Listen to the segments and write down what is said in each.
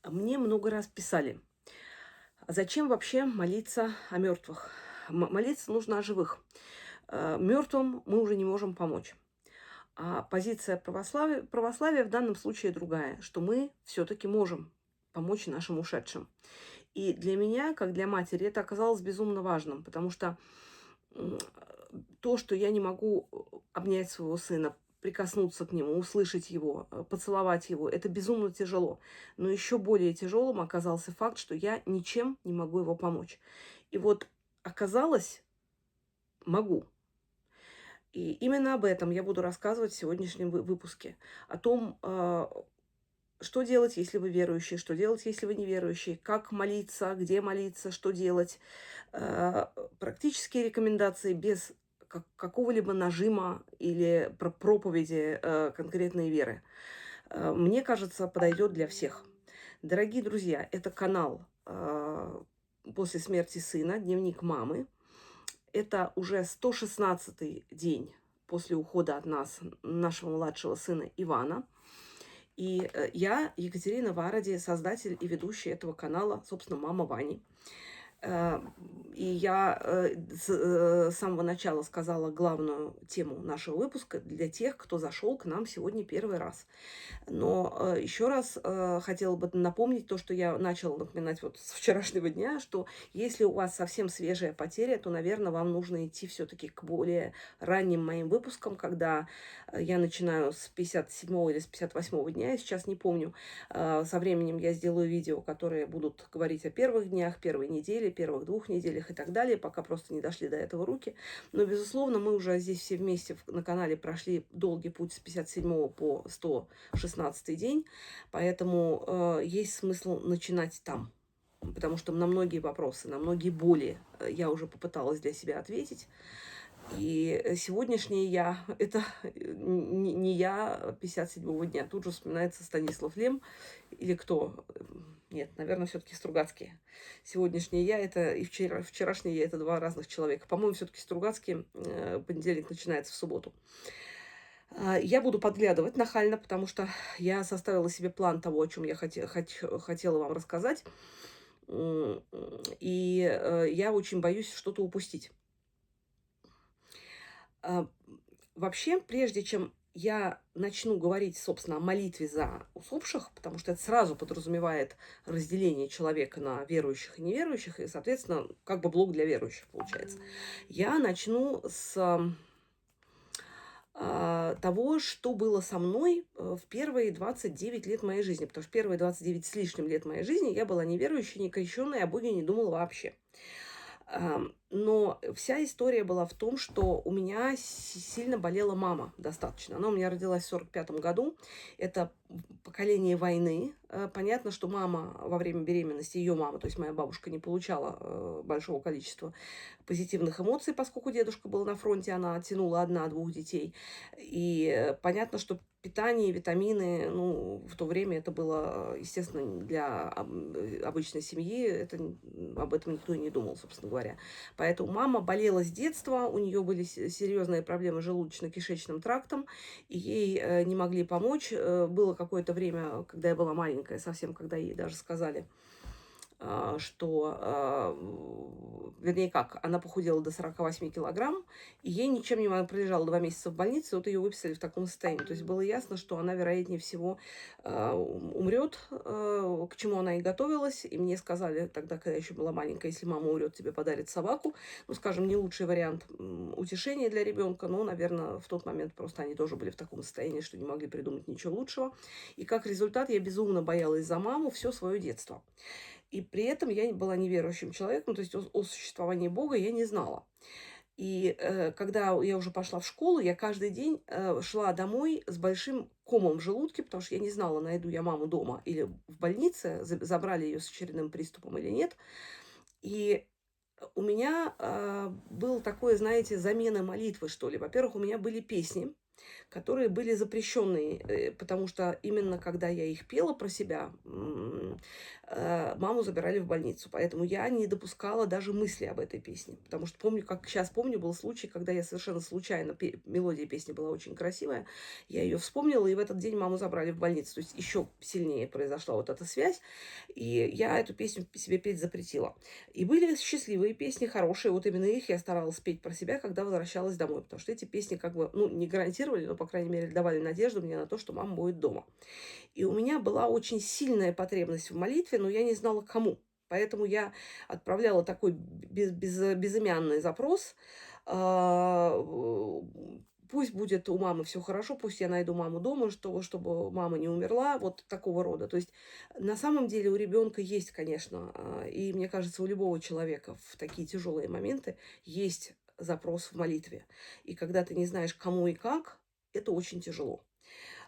Мне много раз писали: "А зачем вообще молиться о мертвых? Молиться нужно о живых. Мертвым мы уже не можем помочь". А позиция православия в данном случае другая, что мы все-таки можем помочь нашим ушедшим. И для меня, как для матери, это оказалось безумно важным, потому что м, то, что я не могу обнять своего сына, прикоснуться к нему, услышать его, поцеловать его, это безумно тяжело. Но еще более тяжелым оказался факт, что я ничем не могу его помочь. И вот оказалось, могу. И именно об этом я буду рассказывать в сегодняшнем выпуске. О том, что делать, если вы верующие, что делать, если вы неверующие, как молиться, где молиться, что делать. Практические рекомендации без какого-либо нажима или проповеди конкретной веры. Мне кажется, подойдет для всех. Дорогие друзья, это канал «После смерти сына. Дневник мамы». Это уже 116-й день после ухода от нас нашего младшего сына Ивана. И я, Екатерина Варади, создатель и ведущая этого канала, собственно, мама Вани. Э, И я с самого начала сказала главную тему нашего выпуска для тех, кто зашел к нам сегодня первый раз. Но еще раз хотела бы напомнить то, что я начала напоминать вот с вчерашнего дня, что если у вас совсем свежая потеря, то, наверное, вам нужно идти все-таки к более ранним моим выпускам, когда я начинаю с 57 или с 58 дня, я сейчас не помню. Со временем я сделаю видео, которые будут говорить о первых днях, первой неделе, первых 2 неделях и так далее, пока просто не дошли до этого руки. Но, безусловно, мы уже здесь все вместе на канале прошли долгий путь с 57 по 116 день, поэтому есть смысл начинать там. Потому что на многие вопросы, на многие боли я уже попыталась для себя ответить. И сегодняшний я, это не я 57-го дня. Тут же вспоминается Станислав Лем или кто? Нет, наверное, все-таки Стругацкий. Сегодняшний я это и вчерашний я это два разных человека. По-моему, все-таки Стругацкий понедельник начинается в субботу. Я буду подглядывать нахально, потому что я составила себе план того, о чем я хотела вам рассказать. И я очень боюсь что-то упустить. А, Вообще, прежде чем я начну говорить, собственно, о молитве за усопших, потому что это сразу подразумевает разделение человека на верующих и неверующих, и, соответственно, как бы блок для верующих получается. Я начну с того, что было со мной в первые 29 лет моей жизни. Потому что первые 29 с лишним лет моей жизни я была неверующей, не крещенной, о Боге не думала вообще. Но вся история была в том, что у меня сильно болела мама достаточно. Она у меня родилась в 45-м году. Это поколение войны. Понятно, что мама во время беременности, ее мама, то есть моя бабушка, не получала большого количества позитивных эмоций, поскольку дедушка был на фронте, она тянула одна-двух детей. И понятно, что питание, витамины, ну, в то время это было, естественно, для обычной семьи, об этом никто и не думал, собственно говоря. Поэтому мама болела с детства, у нее были серьезные проблемы с желудочно-кишечным трактом, и ей не могли помочь. Было какое-то время, когда я была маленькая, совсем, когда ей даже сказали, вернее как, она похудела до 48 килограмм, и ей ничем не пролежала 2 месяца в больнице, вот ее выписали в таком состоянии. То есть было ясно, что она, вероятнее всего, умрет, к чему она и готовилась. И мне сказали тогда, когда я еще была маленькая, если мама умрет, тебе подарит собаку. Ну, скажем, не лучший вариант утешения для ребенка, но, наверное, в тот момент просто они тоже были в таком состоянии, что не могли придумать ничего лучшего. И как результат я безумно боялась за маму все свое детство. И при этом я была неверующим человеком, то есть о существовании Бога я не знала. И когда я уже пошла в школу, я каждый день шла домой с большим комом в желудке, потому что я не знала, найду я маму дома или в больнице, забрали ее с очередным приступом или нет. И у меня был такой, знаете, замена молитвы, что ли. Во-первых, у меня были песни, которые были запрещенные, потому что именно когда я их пела про себя, маму забирали в больницу. Поэтому я не допускала даже мысли об этой песне. Потому что помню, как сейчас помню, был случай, когда я совершенно случайно, мелодия песни была очень красивая, я ее вспомнила, и в этот день маму забрали в больницу. То есть еще сильнее произошла вот эта связь, и я эту песню себе петь запретила. И были счастливые песни, хорошие, вот именно их я старалась петь про себя, когда возвращалась домой, потому что эти песни как бы, ну, не гарантировали, но, по крайней мере, давали надежду мне на то, что мама будет дома. И у меня была очень сильная потребность в молитве, но я не знала, кому. Поэтому я отправляла такой безымянный запрос. а, Пусть будет у мамы все хорошо, пусть я найду маму дома, чтобы мама не умерла, вот такого рода. То есть на самом деле у ребенка есть, конечно, и мне кажется, у любого человека в такие тяжелые моменты есть запрос в молитве. И когда ты не знаешь, кому и как, это очень тяжело.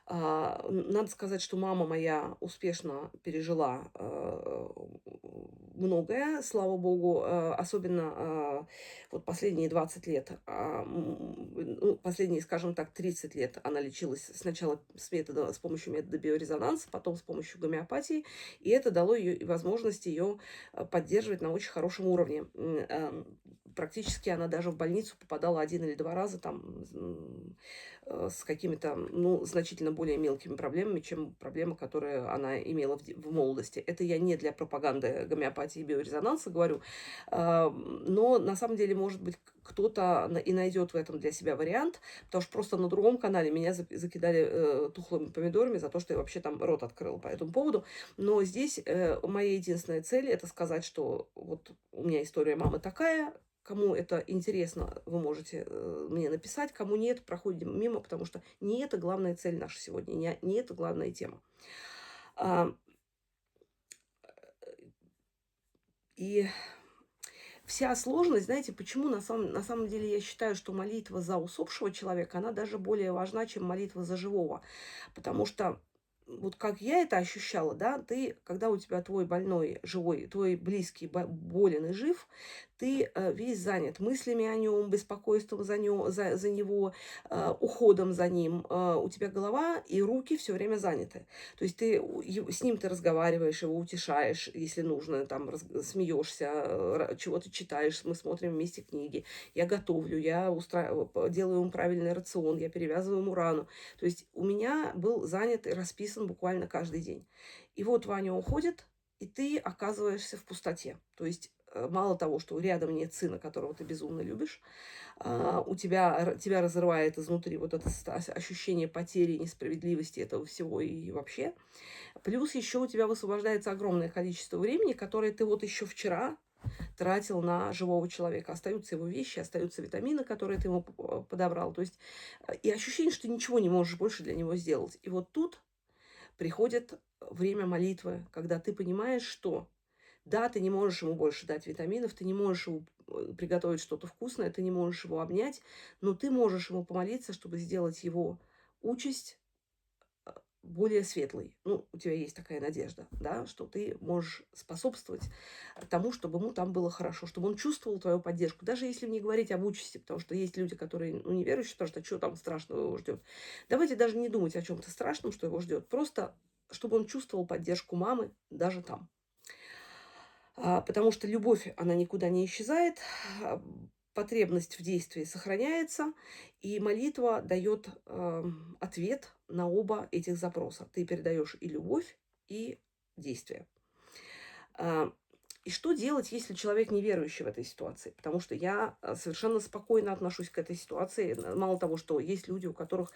Надо сказать, что мама моя успешно пережила многое, слава богу, особенно вот последние 20 лет, ну, последние, скажем так, 30 лет она лечилась сначала с помощью метода биорезонанса, потом с помощью гомеопатии, и это дало ей возможность ее поддерживать на очень хорошем уровне. Практически она даже в больницу попадала один или два раза там с какими-то, ну, значительно более мелкими проблемами, чем проблемы, которые она имела в молодости. Это я не для пропаганды гомеопатии и биорезонанса говорю, но на самом деле, может быть, кто-то и найдет в этом для себя вариант, потому что просто на другом канале меня закидали тухлыми помидорами за то, что я вообще там рот открыла по этому поводу. Но здесь моя единственная цель — это сказать, что вот у меня история мамы такая. Кому это интересно, вы можете мне написать. Кому нет, проходим мимо, потому что не это главная цель наша сегодня, не это главная тема. А, И вся сложность, знаете, почему на самом деле я считаю, что молитва за усопшего человека, она даже более важна, чем молитва за живого. Потому что вот как я это ощущала, да, ты, когда у тебя твой больной, живой, твой близкий болен и жив, ты весь занят мыслями о нем, беспокойством за него, уходом за ним. У тебя голова и руки все время заняты. То есть с ним ты разговариваешь, его утешаешь, если нужно, там смеешься, чего-то читаешь, мы смотрим вместе книги. Я готовлю, делаю ему правильный рацион, я перевязываю ему рану. То есть у меня был занят и расписан буквально каждый день. И вот Ваня уходит, и ты оказываешься в пустоте. То есть мало того, что рядом нет сына, которого ты безумно любишь, тебя разрывает изнутри вот это ощущение потери, несправедливости этого всего и вообще. Плюс еще у тебя высвобождается огромное количество времени, которое ты вот еще вчера тратил на живого человека. Остаются его вещи, остаются витамины, которые ты ему подобрал. То есть и ощущение, что ты ничего не можешь больше для него сделать. И вот тут приходит время молитвы, когда ты понимаешь, что да, ты не можешь ему больше дать витаминов, ты не можешь ему приготовить что-то вкусное, ты не можешь его обнять, но ты можешь ему помолиться, чтобы сделать его участь более светлой. Ну, у тебя есть такая надежда, да, что ты можешь способствовать тому, чтобы ему там было хорошо, чтобы он чувствовал твою поддержку, даже если не говорить об участи, потому что есть люди, которые, ну, неверующие, потому что что там страшного его ждет. Давайте даже не думать о чем-то страшном, что его ждет, просто чтобы он чувствовал поддержку мамы даже там. Потому что любовь, она никуда не исчезает, потребность в действии сохраняется, и молитва дает ответ на оба этих запроса. Ты передаешь и любовь, и действие. А, И что делать, если человек неверующий в этой ситуации? Потому что я совершенно спокойно отношусь к этой ситуации. Мало того, что есть люди, у которых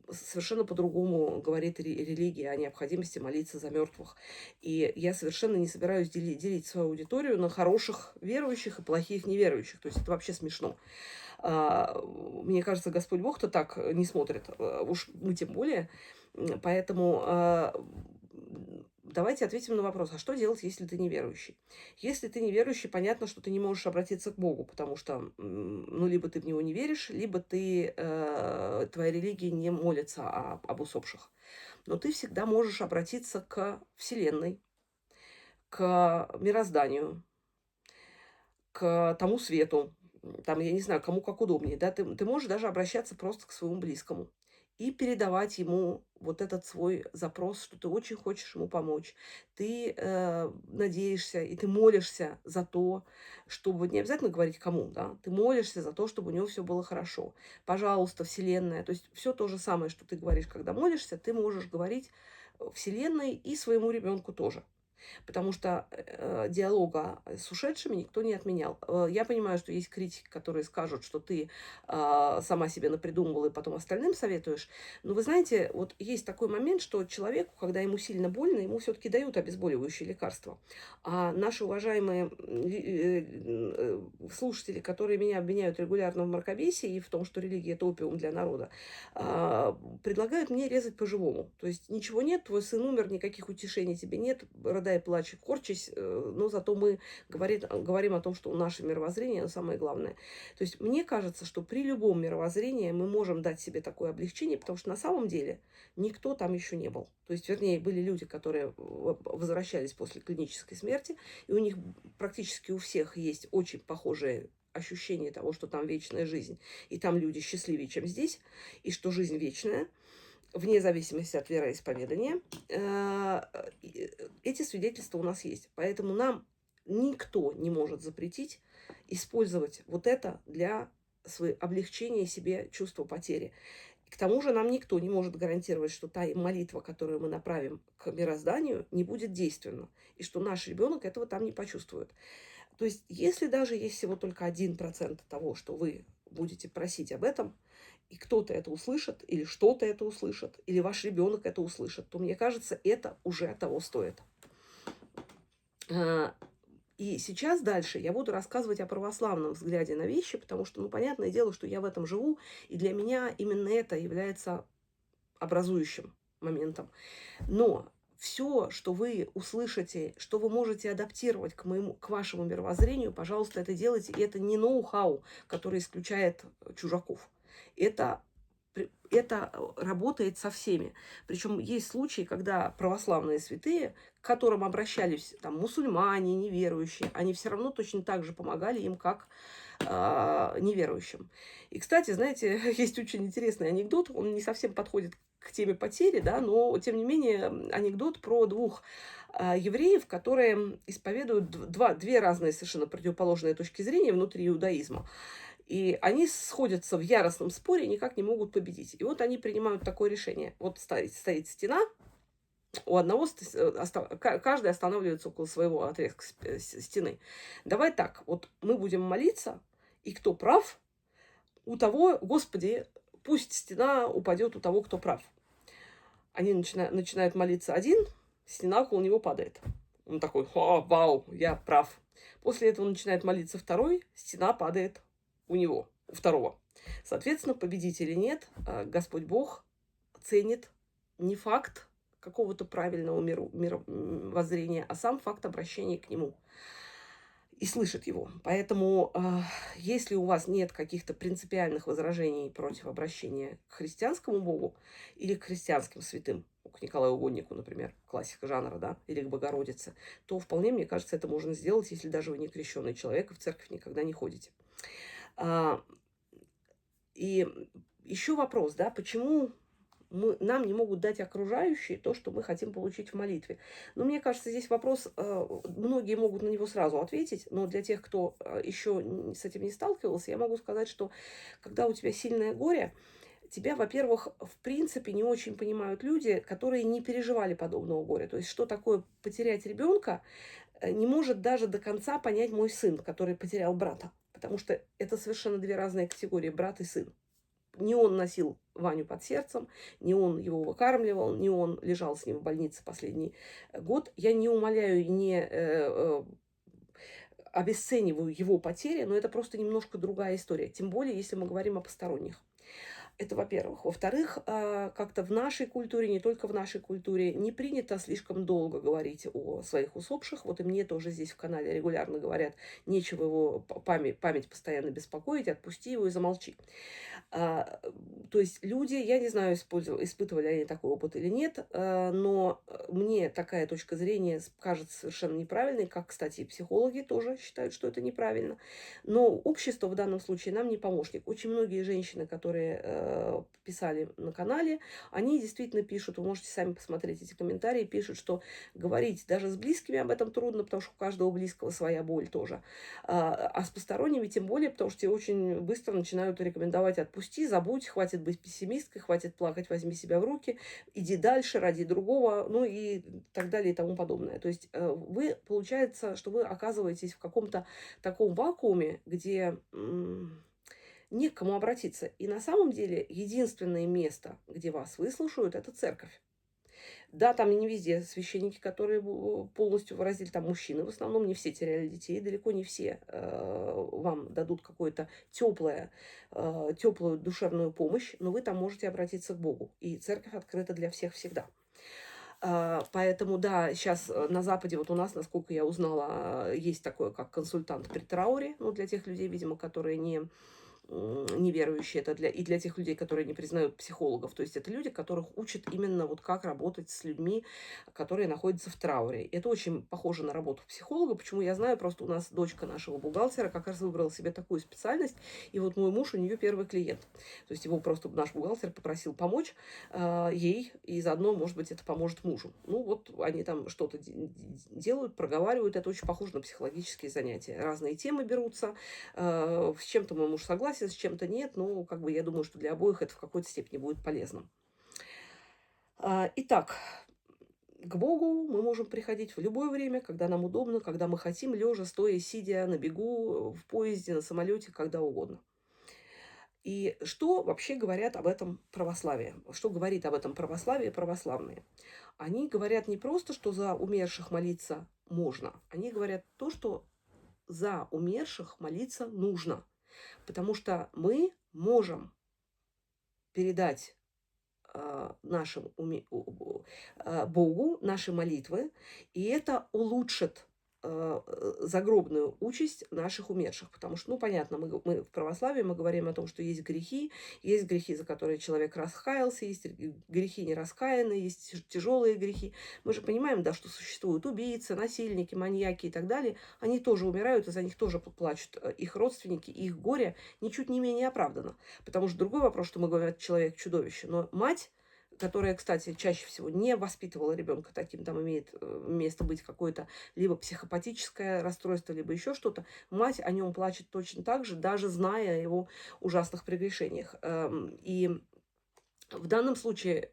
совершенно по-другому говорит религия о необходимости молиться за мертвых. И я совершенно не собираюсь делить свою аудиторию на хороших верующих и плохих неверующих. То есть это вообще смешно. Мне кажется, Господь Бог-то так не смотрит. Уж мы тем более. Поэтому давайте ответим на вопрос, а что делать, если ты неверующий? Если ты неверующий, понятно, что ты не можешь обратиться к Богу, потому что, ну, либо ты в него не веришь, либо твоя религия не молится об усопших. Но ты всегда можешь обратиться к Вселенной, к мирозданию, к тому свету, там, я не знаю, кому как удобнее, да, ты можешь даже обращаться просто к своему близкому и передавать ему вот этот свой запрос, что ты очень хочешь ему помочь. Ты надеешься и ты молишься за то, чтобы, не обязательно говорить кому, да, ты молишься за то, чтобы у него все было хорошо. Пожалуйста, Вселенная. То есть все то же самое, что ты говоришь, когда молишься, ты можешь говорить Вселенной и своему ребенку тоже. Потому что диалога с ушедшими никто не отменял. Я понимаю, что есть критики, которые скажут, что ты сама себе напридумывала и потом остальным советуешь. Но вы знаете, вот есть такой момент, что человеку, когда ему сильно больно, ему все-таки дают обезболивающие лекарства. А наши уважаемые слушатели, которые меня обвиняют регулярно в мракобесии и в том, что религия – это опиум для народа, предлагают мне резать по-живому. То есть ничего нет, твой сын умер, никаких утешений тебе нет, рыдай, плачь, корчись, но зато мы говорим о том, что наше мировоззрение – это самое главное. То есть мне кажется, что при любом мировоззрении мы можем дать себе такое облегчение, потому что на самом деле никто там еще не был. То есть, вернее, были люди, которые возвращались после клинической смерти, и у них практически у всех есть очень похожие ощущение того, что там вечная жизнь, и там люди счастливее, чем здесь, и что жизнь вечная, вне зависимости от вероисповедания. Эти свидетельства у нас есть. Поэтому нам никто не может запретить использовать вот это для облегчения себе чувства потери. К тому же нам никто не может гарантировать, что та молитва, которую мы направим к мирозданию, не будет действенна, и что наш ребенок этого там не почувствует. То есть, если даже есть всего только 1% того, что вы будете просить об этом, и кто-то это услышит, или что-то это услышит, или ваш ребенок это услышит, то, мне кажется, это уже того стоит. И сейчас дальше я буду рассказывать о православном взгляде на вещи, потому что, ну, понятное дело, что я в этом живу, и для меня именно это является образующим моментом. Но все, что вы услышите, что вы можете адаптировать к вашему мировоззрению, пожалуйста, это делайте. И это не ноу-хау, который исключает чужаков. Это работает со всеми. Причем есть случаи, когда православные святые, к которым обращались там мусульмане, неверующие, они все равно точно так же помогали им, как неверующим. И, кстати, знаете, есть очень интересный анекдот, он не совсем подходит к теме потери, да, но, тем не менее, анекдот про двух евреев, которые исповедуют две разные совершенно противоположные точки зрения внутри иудаизма. И они сходятся в яростном споре и никак не могут победить. И вот они принимают такое решение. Вот стоит стена, у одного каждый останавливается около своего отрезка стены. Давай так, вот мы будем молиться, и кто прав, у того, Господи, пусть стена упадет у того, кто прав. Они начинают молиться один, стена около него падает. Он такой: вау, я прав. После этого начинает молиться второй, стена падает у него, у второго. Соответственно, победителя нет. Господь Бог ценит не факт какого-то правильного мировоззрения, а сам факт обращения к нему и слышит его. Поэтому, если у вас нет каких-то принципиальных возражений против обращения к христианскому Богу или к христианским святым, к Николаю Угоднику, например, классика жанра, да, или к Богородице, то вполне, мне кажется, это можно сделать, если даже вы не крещеный человек и в церковь никогда не ходите. И еще вопрос, да, почему нам не могут дать окружающие то, что мы хотим получить в молитве. Но мне кажется, здесь вопрос, многие могут на него сразу ответить, но для тех, кто еще с этим не сталкивался, я могу сказать, что когда у тебя сильное горе, тебя, во-первых, в принципе не очень понимают люди, которые не переживали подобного горя. То есть, что такое потерять ребенка, не может даже до конца понять мой сын, который потерял брата. Потому что это совершенно две разные категории, брат и сын. Не он носил Ваню под сердцем, не он его выкармливал, не он лежал с ним в больнице последний год. Я не умоляю и не обесцениваю его потери, но это просто немножко другая история. Тем более, если мы говорим о посторонних. Это, во-первых. Во-вторых, как-то в нашей культуре, не только в нашей культуре, не принято слишком долго говорить о своих усопших. Вот и мне тоже здесь в канале регулярно говорят, нечего его память постоянно беспокоить, отпусти его и замолчи. А, То есть люди, я не знаю, испытывали они такой опыт или нет, но мне такая точка зрения кажется совершенно неправильной, как, кстати, и психологи тоже считают, что это неправильно. Но общество в данном случае нам не помощник. Очень многие женщины, которые писали на канале, они действительно пишут, вы можете сами посмотреть эти комментарии, пишут, что говорить даже с близкими об этом трудно, потому что у каждого близкого своя боль тоже. А с посторонними тем более, потому что тебе очень быстро начинают рекомендовать: отпусти, забудь, хватит быть пессимисткой, хватит плакать, возьми себя в руки, иди дальше ради другого, ну и так далее и тому подобное. То есть вы, получается, что вы оказываетесь в каком-то таком вакууме, где не к кому обратиться. И на самом деле единственное место, где вас выслушают, это церковь. Да, там не везде священники, которые полностью выразили, там мужчины в основном, не все теряли детей, далеко не все вам дадут какую-то теплую душевную помощь, но вы там можете обратиться к Богу. И церковь открыта для всех всегда. Поэтому, да, сейчас на Западе, вот у нас, насколько я узнала, есть такое, как консультант при трауре, ну, для тех людей, видимо, которые неверующие, это и для тех людей, которые не признают психологов. То есть это люди, которых учат именно вот как работать с людьми, которые находятся в трауре. Это очень похоже на работу психолога. Почему я знаю? Просто у нас дочка нашего бухгалтера как раз выбрала себе такую специальность, и вот мой муж у нее первый клиент. То есть его просто наш бухгалтер попросил помочь ей, и заодно, может быть, это поможет мужу. Ну вот они там что-то делают, проговаривают. Это очень похоже на психологические занятия. Разные темы берутся. С чем-то мой муж согласен, с чем-то нет, но как бы я думаю, что для обоих это в какой-то степени будет полезно. Итак, к Богу мы можем приходить в любое время, когда нам удобно, когда мы хотим, лежа, стоя, сидя, на бегу, в поезде, на самолете, когда угодно. И что вообще говорят об этом православие? Что говорит об этом православие православные? Они говорят не просто, что за умерших молиться можно, они говорят то, что за умерших молиться нужно. Потому что мы можем передать Богу наши молитвы, и это улучшит загробную участь наших умерших. Потому что, ну, понятно, мы в православии мы говорим о том, что есть грехи, за которые человек раскаялся, есть грехи нераскаянные, есть тяжелые грехи. Мы же понимаем, да, что существуют убийцы, насильники, маньяки и так далее. Они тоже умирают, и за них тоже плачут их родственники, и их горе ничуть не менее оправдано. Потому что другой вопрос, что мы говорим, человек чудовище, но мать, которая, кстати, чаще всего не воспитывала ребенка таким, там имеет место быть какое-то либо психопатическое расстройство, либо еще что-то, мать о нем плачет точно так же, даже зная о его ужасных прегрешениях. И в данном случае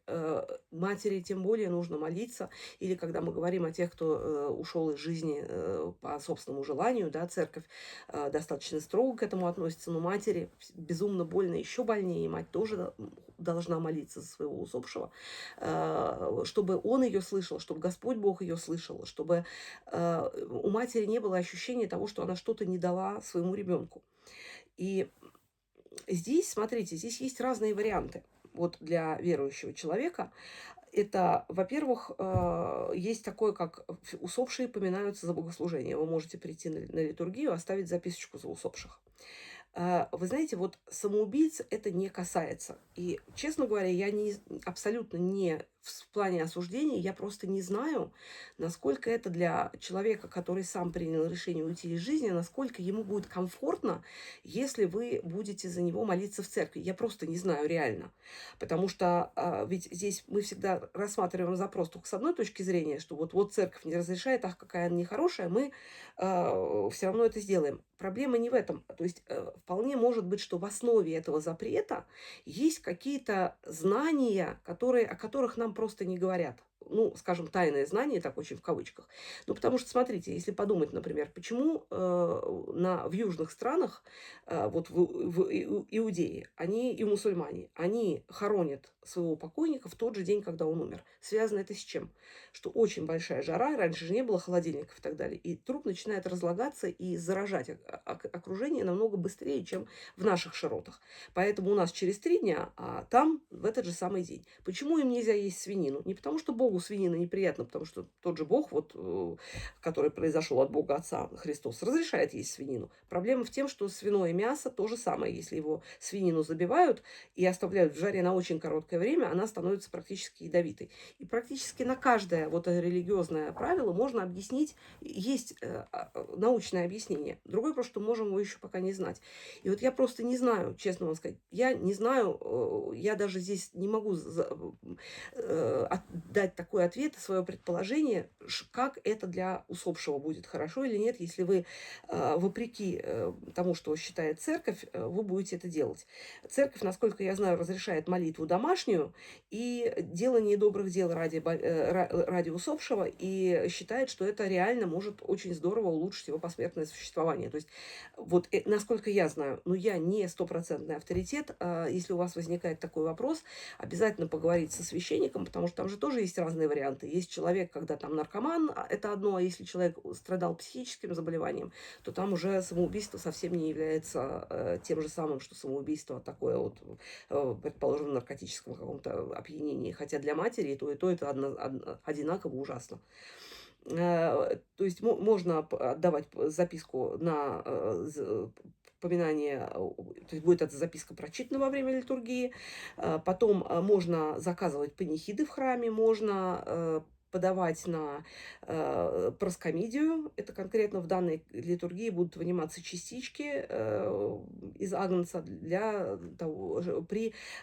матери тем более нужно молиться, или когда мы говорим о тех, кто ушел из жизни по собственному желанию, да, церковь достаточно строго к этому относится, но матери безумно больно, еще больнее, и мать тоже должна молиться за своего усопшего, чтобы он ее слышал, чтобы Господь Бог ее слышал, чтобы у матери не было ощущения того, что она что-то не дала своему ребенку. И здесь, смотрите, здесь есть разные варианты. Вот для верующего человека это, во-первых, есть такое, как усопшие поминаются за богослужение. Вы можете прийти на литургию, оставить записочку за усопших. Вы знаете, вот самоубийц это не касается. И, честно говоря, я абсолютно не в плане осуждения, я просто не знаю, насколько это для человека, который сам принял решение уйти из жизни, насколько ему будет комфортно, если вы будете за него молиться в церкви. Я просто не знаю реально. Потому что ведь здесь мы всегда рассматриваем запрос только с одной точки зрения, что вот церковь не разрешает, ах, какая она нехорошая, мы все равно это сделаем. Проблема не в этом. То есть вполне может быть, что в основе этого запрета есть какие-то знания, о которых нам просто не говорят. ну, скажем, тайное знание, так очень в кавычках. Ну, потому что, смотрите, если подумать, например, почему в южных странах, вот Иудеи, они и мусульмане, они хоронят своего покойника в тот же день, когда он умер. Связано это с чем? Что очень большая жара, раньше же не было холодильников и так далее, и труп начинает разлагаться и заражать окружение намного быстрее, чем в наших широтах. Поэтому у нас через 3 дня, а там в этот же самый день. Почему им нельзя есть свинину? Не потому, что Богу свинина неприятна, потому что тот же Бог, вот, который произошел от Бога Отца, Христос, разрешает есть свинину. Проблема в том, что свиное мясо то же самое. Если его свинину забивают и оставляют в жаре на очень короткое время, она становится практически ядовитой. И практически на каждое вот это религиозное правило можно объяснить, есть научное объяснение. Другой вопрос, что можем его еще пока не знать. И вот я просто не знаю, честно вам сказать, я не знаю, я даже здесь не могу дать такой ответ, свое предположение, как это для усопшего будет, хорошо или нет, если вы, вопреки тому, что считает церковь, вы будете это делать. Церковь, насколько я знаю, разрешает молитву домашнюю и делание добрых дел ради усопшего, и считает, что это реально может очень здорово улучшить его посмертное существование. То есть вот, насколько я знаю, но я не стопроцентный авторитет. Если у вас возникает такой вопрос, обязательно поговорить со священником, потому что там же тоже есть разные варианты. Есть человек, когда там наркоман, это одно, а если человек страдал психическим заболеванием, то там уже самоубийство совсем не является тем же самым, что самоубийство такое вот, предположим, в наркотическом каком-то опьянении. Хотя для матери и то это одинаково ужасно. То есть можно отдавать записку на поминание, то есть будет эта записка прочитана во время литургии. Потом можно заказывать панихиды в храме, можно подавать на проскомидию. Это конкретно в данной литургии будут выниматься частички из агнца для того,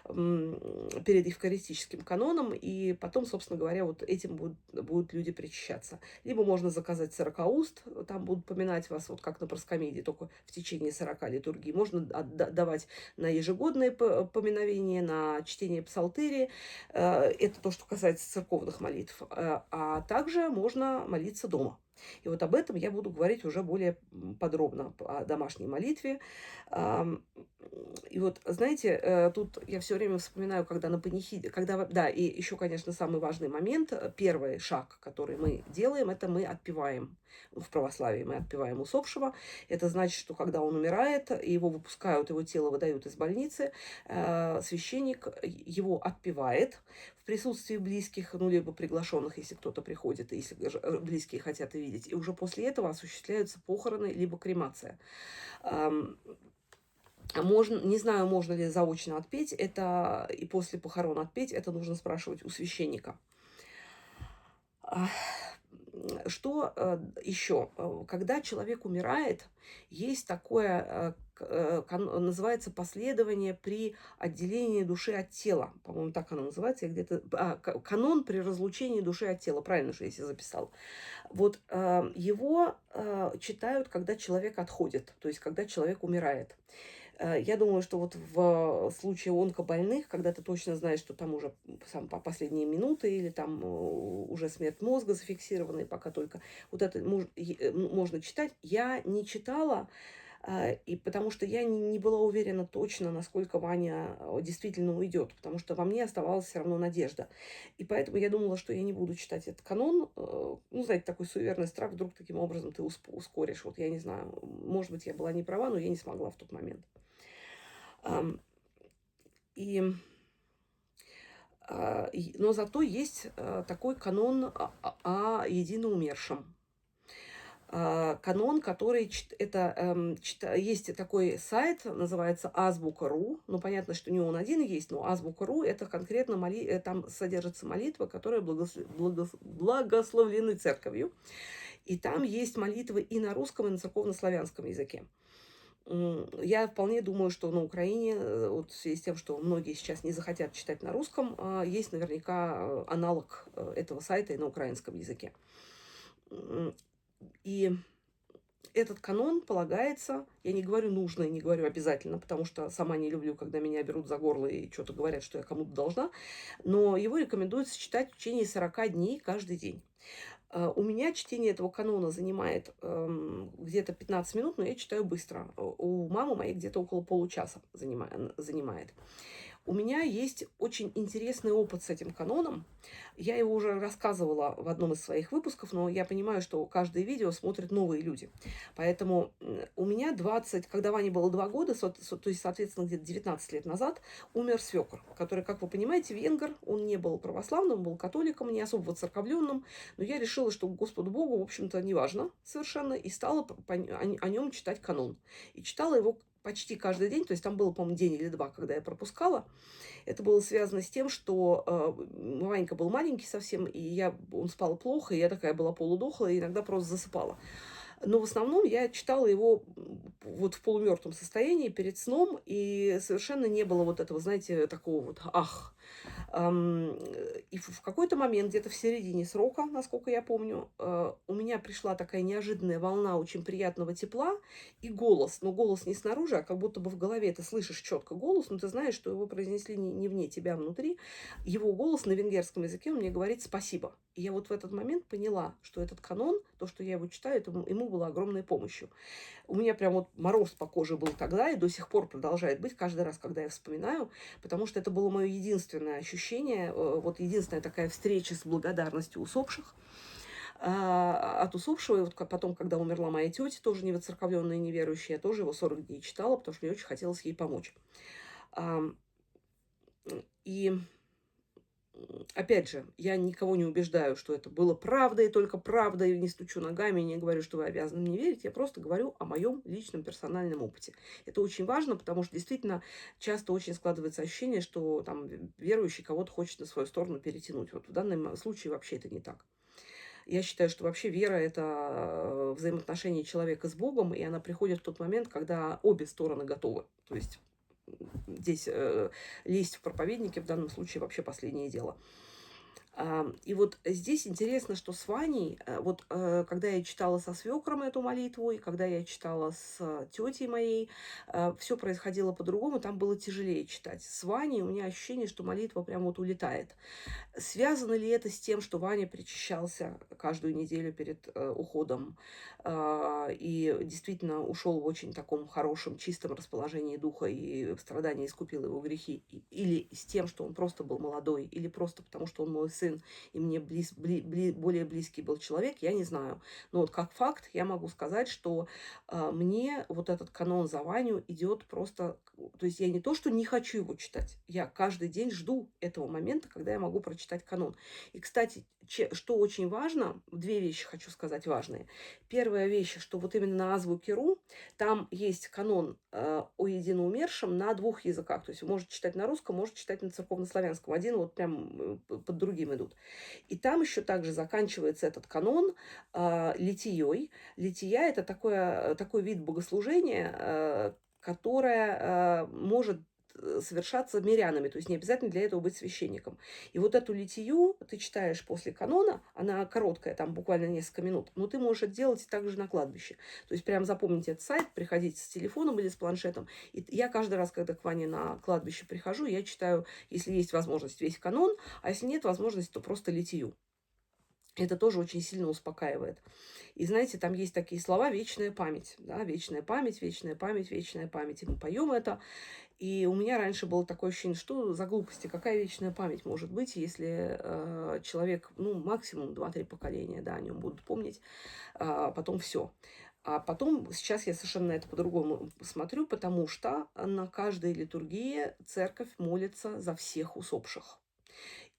перед евхаристическим каноном, и потом, собственно говоря, вот этим будут люди причащаться. Либо можно заказать 40 уст, там будут поминать вас, вот как на проскомидии, только в течение 40 литургий. Можно давать на ежегодные поминовения, на чтение псалтыри. Это то, что касается церковных молитв. А также можно молиться дома. И вот об этом я буду говорить уже более подробно, о домашней молитве. И вот, знаете, тут я все время вспоминаю, когда на панихиде, да, и еще, конечно, самый важный момент, первый шаг, который мы делаем, это мы отпеваем. В православии мы отпеваем усопшего. Это значит, что когда он умирает, его выпускают, его тело выдают из больницы, священник его отпевает в присутствии близких, ну, либо приглашенных, если кто-то приходит, если близкие хотят видеть. И уже после этого осуществляются похороны, либо кремация. Можно, не знаю, можно ли заочно отпеть это, и после похорон отпеть, это нужно спрашивать у священника. Что еще? Когда человек умирает, есть такое, называется последование при отделении души от тела. По-моему, так оно называется. Я где-то, канон при разлучении души от тела. Правильно же, если записал. Вот его читают, когда человек отходит, то есть когда человек умирает. Я думаю, что вот в случае онкобольных, когда ты точно знаешь, что там уже последние минуты или там уже смерть мозга зафиксирована, и пока только вот это можно читать. Я не читала, и потому что я не была уверена точно, насколько Ваня действительно уйдет, потому что во мне оставалась все равно надежда. И поэтому я думала, что я не буду читать этот канон. Ну, знаете, такой суеверный страх, вдруг таким образом ты ускоришь. Вот я не знаю, может быть, я была не права, но я не смогла в тот момент. Но зато есть такой канон о единоумершем. Канон, который есть такой сайт, называется Азбука.ру. Ну, понятно, что не он один есть, но Азбука.ру это конкретно там содержится молитва, которые благословлены церковью. И там есть молитвы и на русском, и на церковно-славянском языке. Я вполне думаю, что на Украине, вот в связи с тем, что многие сейчас не захотят читать на русском, есть наверняка аналог этого сайта и на украинском языке. И этот канон полагается, я не говорю нужно и не говорю обязательно, потому что сама не люблю, когда меня берут за горло и что-то говорят, что я кому-то должна, но его рекомендуется читать в течение 40 дней каждый день. У меня чтение этого канона занимает где-то 15 минут, но я читаю быстро. У мамы моей где-то около получаса занимает. У меня есть очень интересный опыт с этим каноном. Я его уже рассказывала в одном из своих выпусков, но я понимаю, что каждое видео смотрят новые люди. Поэтому у меня 20, когда Ване было 2 года, то есть, соответственно, где-то 19 лет назад, умер свекр, который, как вы понимаете, венгер. Он не был православным, был католиком, не особо воцерковленным. Но я решила, что Господу Богу, в общем-то, не важно совершенно, и стала о нем читать канон. И читала его почти каждый день, то есть там было, по-моему, день или два, когда я пропускала. Это было связано с тем, что Ванька был маленький совсем, и он спал плохо, и я такая была полудохлая, и иногда просто засыпала. Но в основном я читала его вот в полумертвом состоянии перед сном, и совершенно не было вот этого, знаете, такого вот «ах». И в какой-то момент, где-то в середине срока, насколько я помню, у меня пришла такая неожиданная волна очень приятного тепла и голос. Но голос не снаружи, а как будто бы в голове ты слышишь четко голос, но ты знаешь, что его произнесли не вне тебя, а внутри. Его голос на венгерском языке, он мне говорит «спасибо». И я вот в этот момент поняла, что этот канон, то, что я его читаю, это ему было огромной помощью. У меня прям вот мороз по коже был тогда и до сих пор продолжает быть каждый раз, когда я вспоминаю, потому что это было мое единственное ощущение, вот единственная такая встреча с благодарностью усопших. От усопшего, и вот потом, когда умерла моя тетя, тоже не воцерковленная, неверующая, я тоже его 40 дней читала, потому что мне очень хотелось ей помочь. И опять же, я никого не убеждаю, что это было правдой, и только правдой, и не стучу ногами, и не говорю, что вы обязаны мне верить. Я просто говорю о моем личном персональном опыте. Это очень важно, потому что действительно часто очень складывается ощущение, что там верующий кого-то хочет на свою сторону перетянуть. Вот в данном случае вообще это не так. Я считаю, что вообще вера – это взаимоотношение человека с Богом, и она приходит в тот момент, когда обе стороны готовы. То есть здесь лезть в проповедники в данном случае вообще последнее дело. И вот здесь интересно, что с Ваней, когда я читала со свекром эту молитву, и когда я читала с тетей моей, все происходило по-другому, там было тяжелее читать. С Ваней у меня ощущение, что молитва прям вот улетает. Связано ли это с тем, что Ваня причащался каждую неделю перед уходом и действительно ушел в очень таком хорошем, чистом расположении духа и в страдании искупил его грехи? Или с тем, что он просто был молодой, или просто потому, что он мой сын, и мне более близкий был человек, я не знаю. Но вот как факт я могу сказать, что мне вот этот канон за Ваню идет просто... То есть я не то, что не хочу его читать, я каждый день жду этого момента, когда я могу прочитать канон. И, кстати, что очень важно, две вещи хочу сказать важные. Первая вещь, что вот именно на азбуке РУ там есть канон о единоумершем на 2 языках. То есть вы можете читать на русском, можете читать на церковнославянском. Один вот прям под другим идут. И там еще также заканчивается этот канон литией. Лития – это такой вид богослужения, которое может совершаться мирянами, то есть не обязательно для этого быть священником. И вот эту литию ты читаешь после канона, она короткая, там буквально несколько минут, но ты можешь это делать также на кладбище. То есть прям запомните этот сайт, приходите с телефоном или с планшетом. И я каждый раз, когда к Ване на кладбище прихожу, я читаю, если есть возможность, весь канон, а если нет возможности, то просто литию. Это тоже очень сильно успокаивает. И знаете, там есть такие слова «вечная память». Да? Вечная память, вечная память, вечная память. И мы поем это. И у меня раньше было такое ощущение, что за глупости, какая вечная память может быть, если человек, максимум 2-3 поколения, да, о нем будут помнить, потом все. А потом, сейчас я совершенно на это по-другому смотрю, потому что на каждой литургии церковь молится за всех усопших.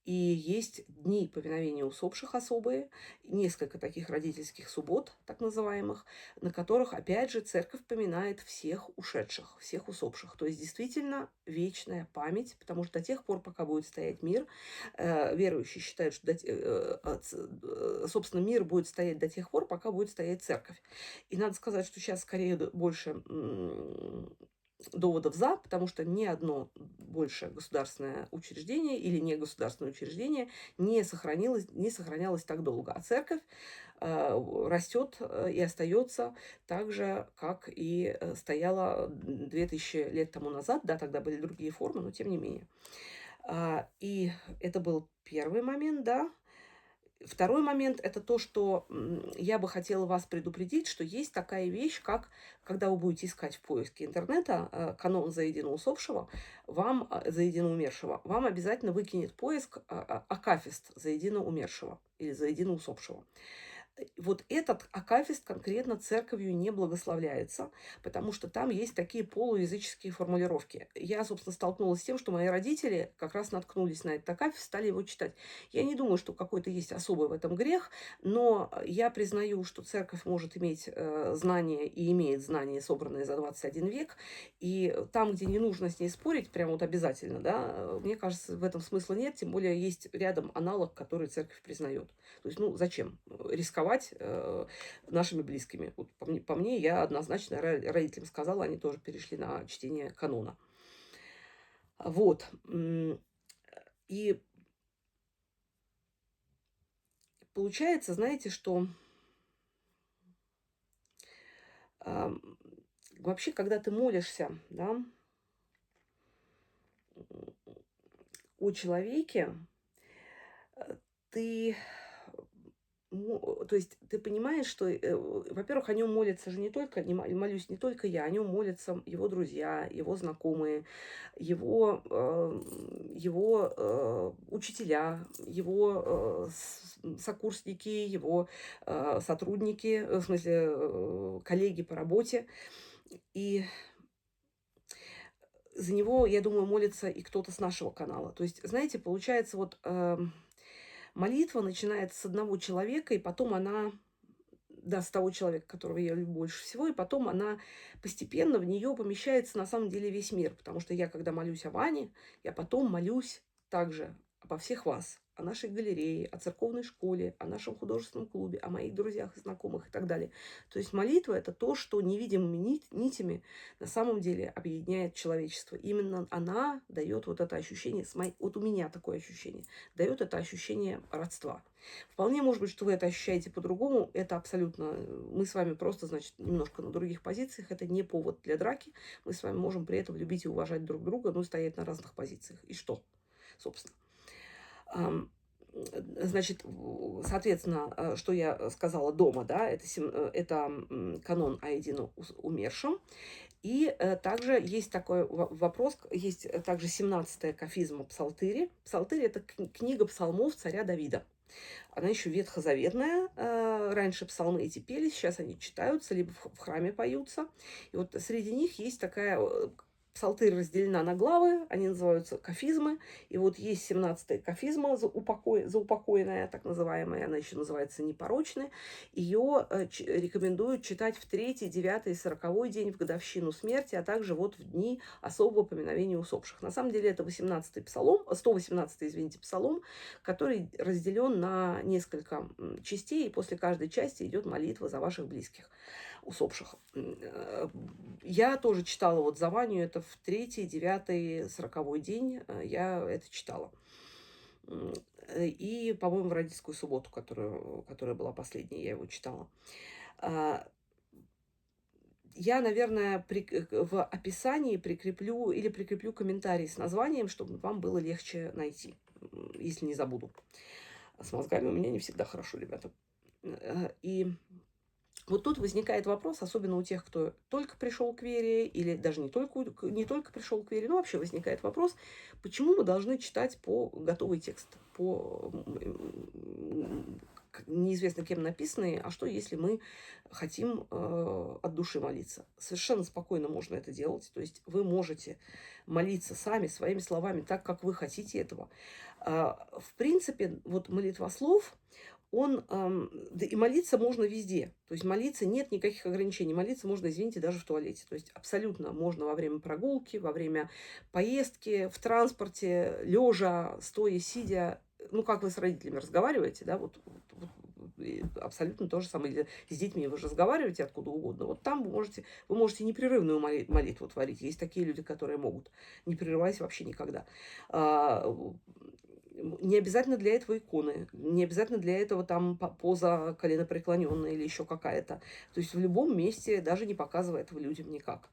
И есть дни повиновения усопших особые, несколько таких родительских суббот, так называемых, на которых, опять же, церковь поминает всех ушедших, всех усопших. То есть, действительно, вечная память, потому что до тех пор, пока будет стоять мир, верующие считают, что, собственно, мир будет стоять до тех пор, пока будет стоять церковь. И надо сказать, что сейчас скорее больше доводов за, потому что ни одно больше государственное учреждение или негосударственное учреждение не сохранялось так долго. А церковь растет и остается так же, как и стояла 2000 лет тому назад. Да, тогда были другие формы, но тем не менее. И это был первый момент, да. Второй момент — это то, что я бы хотела вас предупредить, что есть такая вещь, как когда вы будете искать в поиске интернета канон за едино усопшего, вам, за едино умершего, вам обязательно выкинет поиск акафист за едино умершего или за едино усопшего. Вот этот акафист конкретно церковью не благословляется, потому что там есть такие полуязыческие формулировки. Я, собственно, столкнулась с тем, что мои родители как раз наткнулись на этот акафист, стали его читать. Я не думаю, что какой-то есть особый в этом грех, но я признаю, что церковь может иметь знания и имеет знания, собранные за 21 век, и там, где не нужно с ней спорить, прям вот обязательно, да, мне кажется, в этом смысла нет, тем более есть рядом аналог, который церковь признает. То есть, ну, зачем рисковать нашими близкими? Вот по мне, я однозначно родителям сказала, они тоже перешли на чтение канона. Вот. И получается, знаете, что вообще, когда ты молишься, да, о человеке, ты то есть ты понимаешь, что, во-первых, о нем молятся же не только, молюсь не только я, о нем молятся его друзья, его знакомые, его учителя, его сокурсники, его сотрудники, в смысле коллеги по работе. И за него, я думаю, молится и кто-то с нашего канала. То есть, знаете, получается, вот молитва начинается с одного человека, и потом она, да, с того человека, которого я люблю больше всего, и потом она постепенно в нее помещается на самом деле весь мир. Потому что я, когда молюсь о Ване, я потом молюсь также обо всех вас, о нашей галерее, о церковной школе, о нашем художественном клубе, о моих друзьях и знакомых и так далее. То есть молитва — это то, что невидимыми нитями на самом деле объединяет человечество. Именно она дает вот это ощущение, вот у меня такое ощущение, дает это ощущение родства. Вполне может быть, что вы это ощущаете по-другому. Это абсолютно... Мы с вами просто, значит, немножко на других позициях. Это не повод для драки. Мы с вами можем при этом любить и уважать друг друга, но стоять на разных позициях. И что, собственно? Значит, соответственно, что я сказала дома, да, это канон о едино умершем. И также есть такой вопрос, есть также 17-я кафизма Псалтыри. Псалтырь — это книга псалмов царя Давида. Она еще ветхозаветная. Раньше псалмы эти пелись, сейчас они читаются, либо в храме поются. И вот среди них есть такая... Псалтырь разделена на главы, они называются кафизмы. И вот есть 17-я кафизма, заупокоенная, так называемая, она еще называется непорочная. Ее рекомендуют читать в 3-й, 9-й и 40-й день в годовщину смерти, а также вот в дни особого поминовения усопших. На самом деле это 18-й псалом, 118-й, извините, псалом, который разделен на несколько частей, и после каждой части идет молитва за ваших близких усопших. Я тоже читала вот за Ваню, это в 3-й, 9-й, 40-й день я это читала. И, по-моему, в родительскую субботу, которая была последняя, я его читала. Я, наверное, в описании прикреплю комментарий с названием, чтобы вам было легче найти, если не забуду. С мозгами у меня не всегда хорошо, ребята. И вот тут возникает вопрос, особенно у тех, кто только пришел к вере, или даже не только пришел к вере, но вообще возникает вопрос, почему мы должны читать по готовый текст, по неизвестно кем написанные, а что, если мы хотим от души молиться? Совершенно спокойно можно это делать, то есть вы можете молиться сами, своими словами, так, как вы хотите этого. В принципе, вот молитвослов, да и молиться можно везде. То есть молиться нет никаких ограничений. Молиться можно, извините, даже в туалете. То есть абсолютно можно во время прогулки, во время поездки, в транспорте, лежа, стоя, сидя. Ну, как вы с родителями разговариваете, да, вот абсолютно то же самое. Или с детьми вы же разговариваете откуда угодно. Вот там вы можете непрерывную молитву творить. Есть такие люди, которые могут, не прерываясь вообще никогда. Не обязательно для этого иконы, не обязательно для этого там поза коленопреклоненная или еще какая-то. То есть в любом месте, даже не показывая этого людям никак.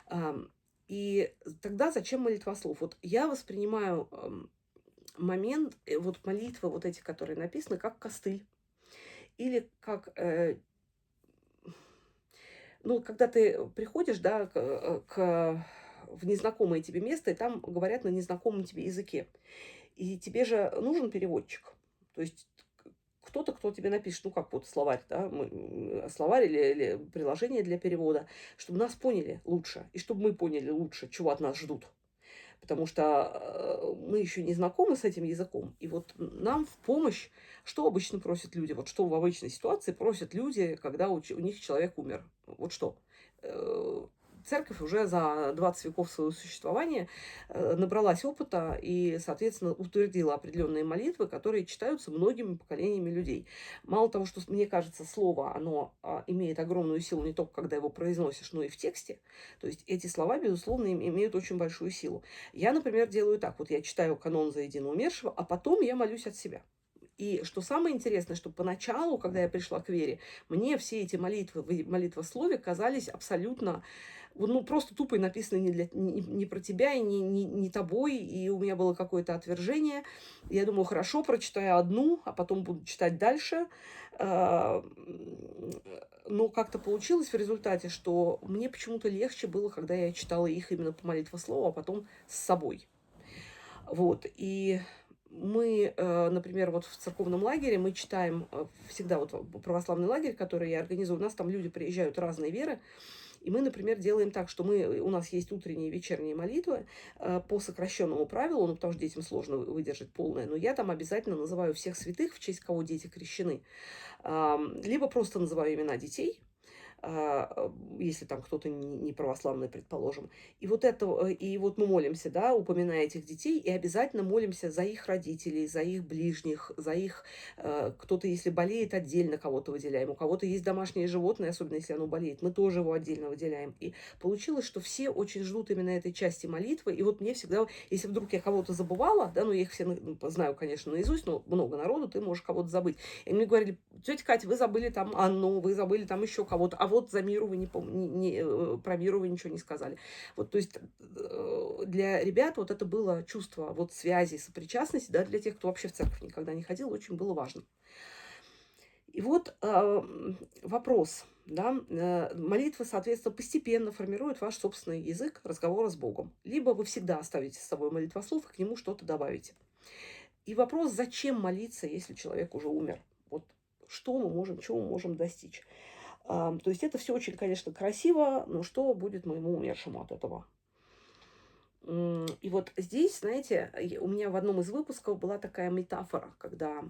Ам, И тогда зачем молитвослов? Вот я воспринимаю момент, вот молитвы вот эти, которые написаны, как костыль. Или как, ну, когда ты приходишь, да, в незнакомое тебе место, и там говорят на незнакомом тебе языке. И тебе же нужен переводчик. То есть кто-то, кто тебе напишет, ну, как вот словарь, да, словарь или приложение для перевода, чтобы нас поняли лучше, и чтобы мы поняли лучше, чего от нас ждут. Потому что мы еще не знакомы с этим языком. И вот нам в помощь, что обычно просят люди, вот что в обычной ситуации просят люди, когда у них человек умер. Вот что. Э, Церковь уже за 20 веков своего существования набралась опыта и, соответственно, утвердила определенные молитвы, которые читаются многими поколениями людей. Мало того, что, мне кажется, слово, оно имеет огромную силу не только когда его произносишь, но и в тексте. То есть эти слова, безусловно, имеют очень большую силу. Я, например, делаю так. Вот я читаю канон за едино умершего, а потом я молюсь от себя. И что самое интересное, что поначалу, когда я пришла к вере, мне все эти молитвы в молитвослове казались абсолютно, ну, просто тупо написаны не про тебя и не тобой, и у меня было какое-то отвержение. Я думаю, хорошо, прочитаю одну, а потом буду читать дальше. А, Но как-то получилось в результате, что мне почему-то легче было, когда я читала их именно по молитвослову, а потом с собой. Вот, и мы, например, вот в церковном лагере мы читаем всегда вот православный лагерь, который я организую. У нас там люди приезжают разные веры, и мы, например, делаем так, что у нас есть утренние и вечерние молитвы по сокращенному правилу, ну, потому что детям сложно выдержать полное, но я там обязательно называю всех святых, в честь кого дети крещены, либо просто называю имена детей, если там кто-то не православный, предположим. И вот это, и вот мы молимся, да, упоминая этих детей, и обязательно молимся за их родителей, за их ближних, за их, кто-то, если болеет, отдельно кого-то выделяем, у кого-то есть домашнее животное, особенно если оно болеет, мы тоже его отдельно выделяем. И получилось, что все очень ждут именно этой части молитвы, и вот мне всегда, если вдруг я кого-то забывала, да, ну, я их все знаю, конечно, наизусть, но много народу, ты можешь кого-то забыть. И мне говорили: тетя Катя, вы забыли там Анну, вы забыли там еще кого-то, а вот за Миру вы про Миру вы ничего не сказали. Вот, то есть для ребят вот это было чувство вот связи, сопричастности, да, для тех, кто вообще в церковь никогда не ходил, очень было важно. И вот вопрос, да, молитва, соответственно, постепенно формирует ваш собственный язык разговора с Богом. Либо вы всегда оставите с собой молитвослов и к нему что-то добавите. И вопрос, зачем молиться, если человек уже умер? Вот что мы можем, чего мы можем достичь? То есть это все очень, конечно, красиво, но что будет моему умершему от этого? И вот здесь, знаете, у меня в одном из выпусков была такая метафора, когда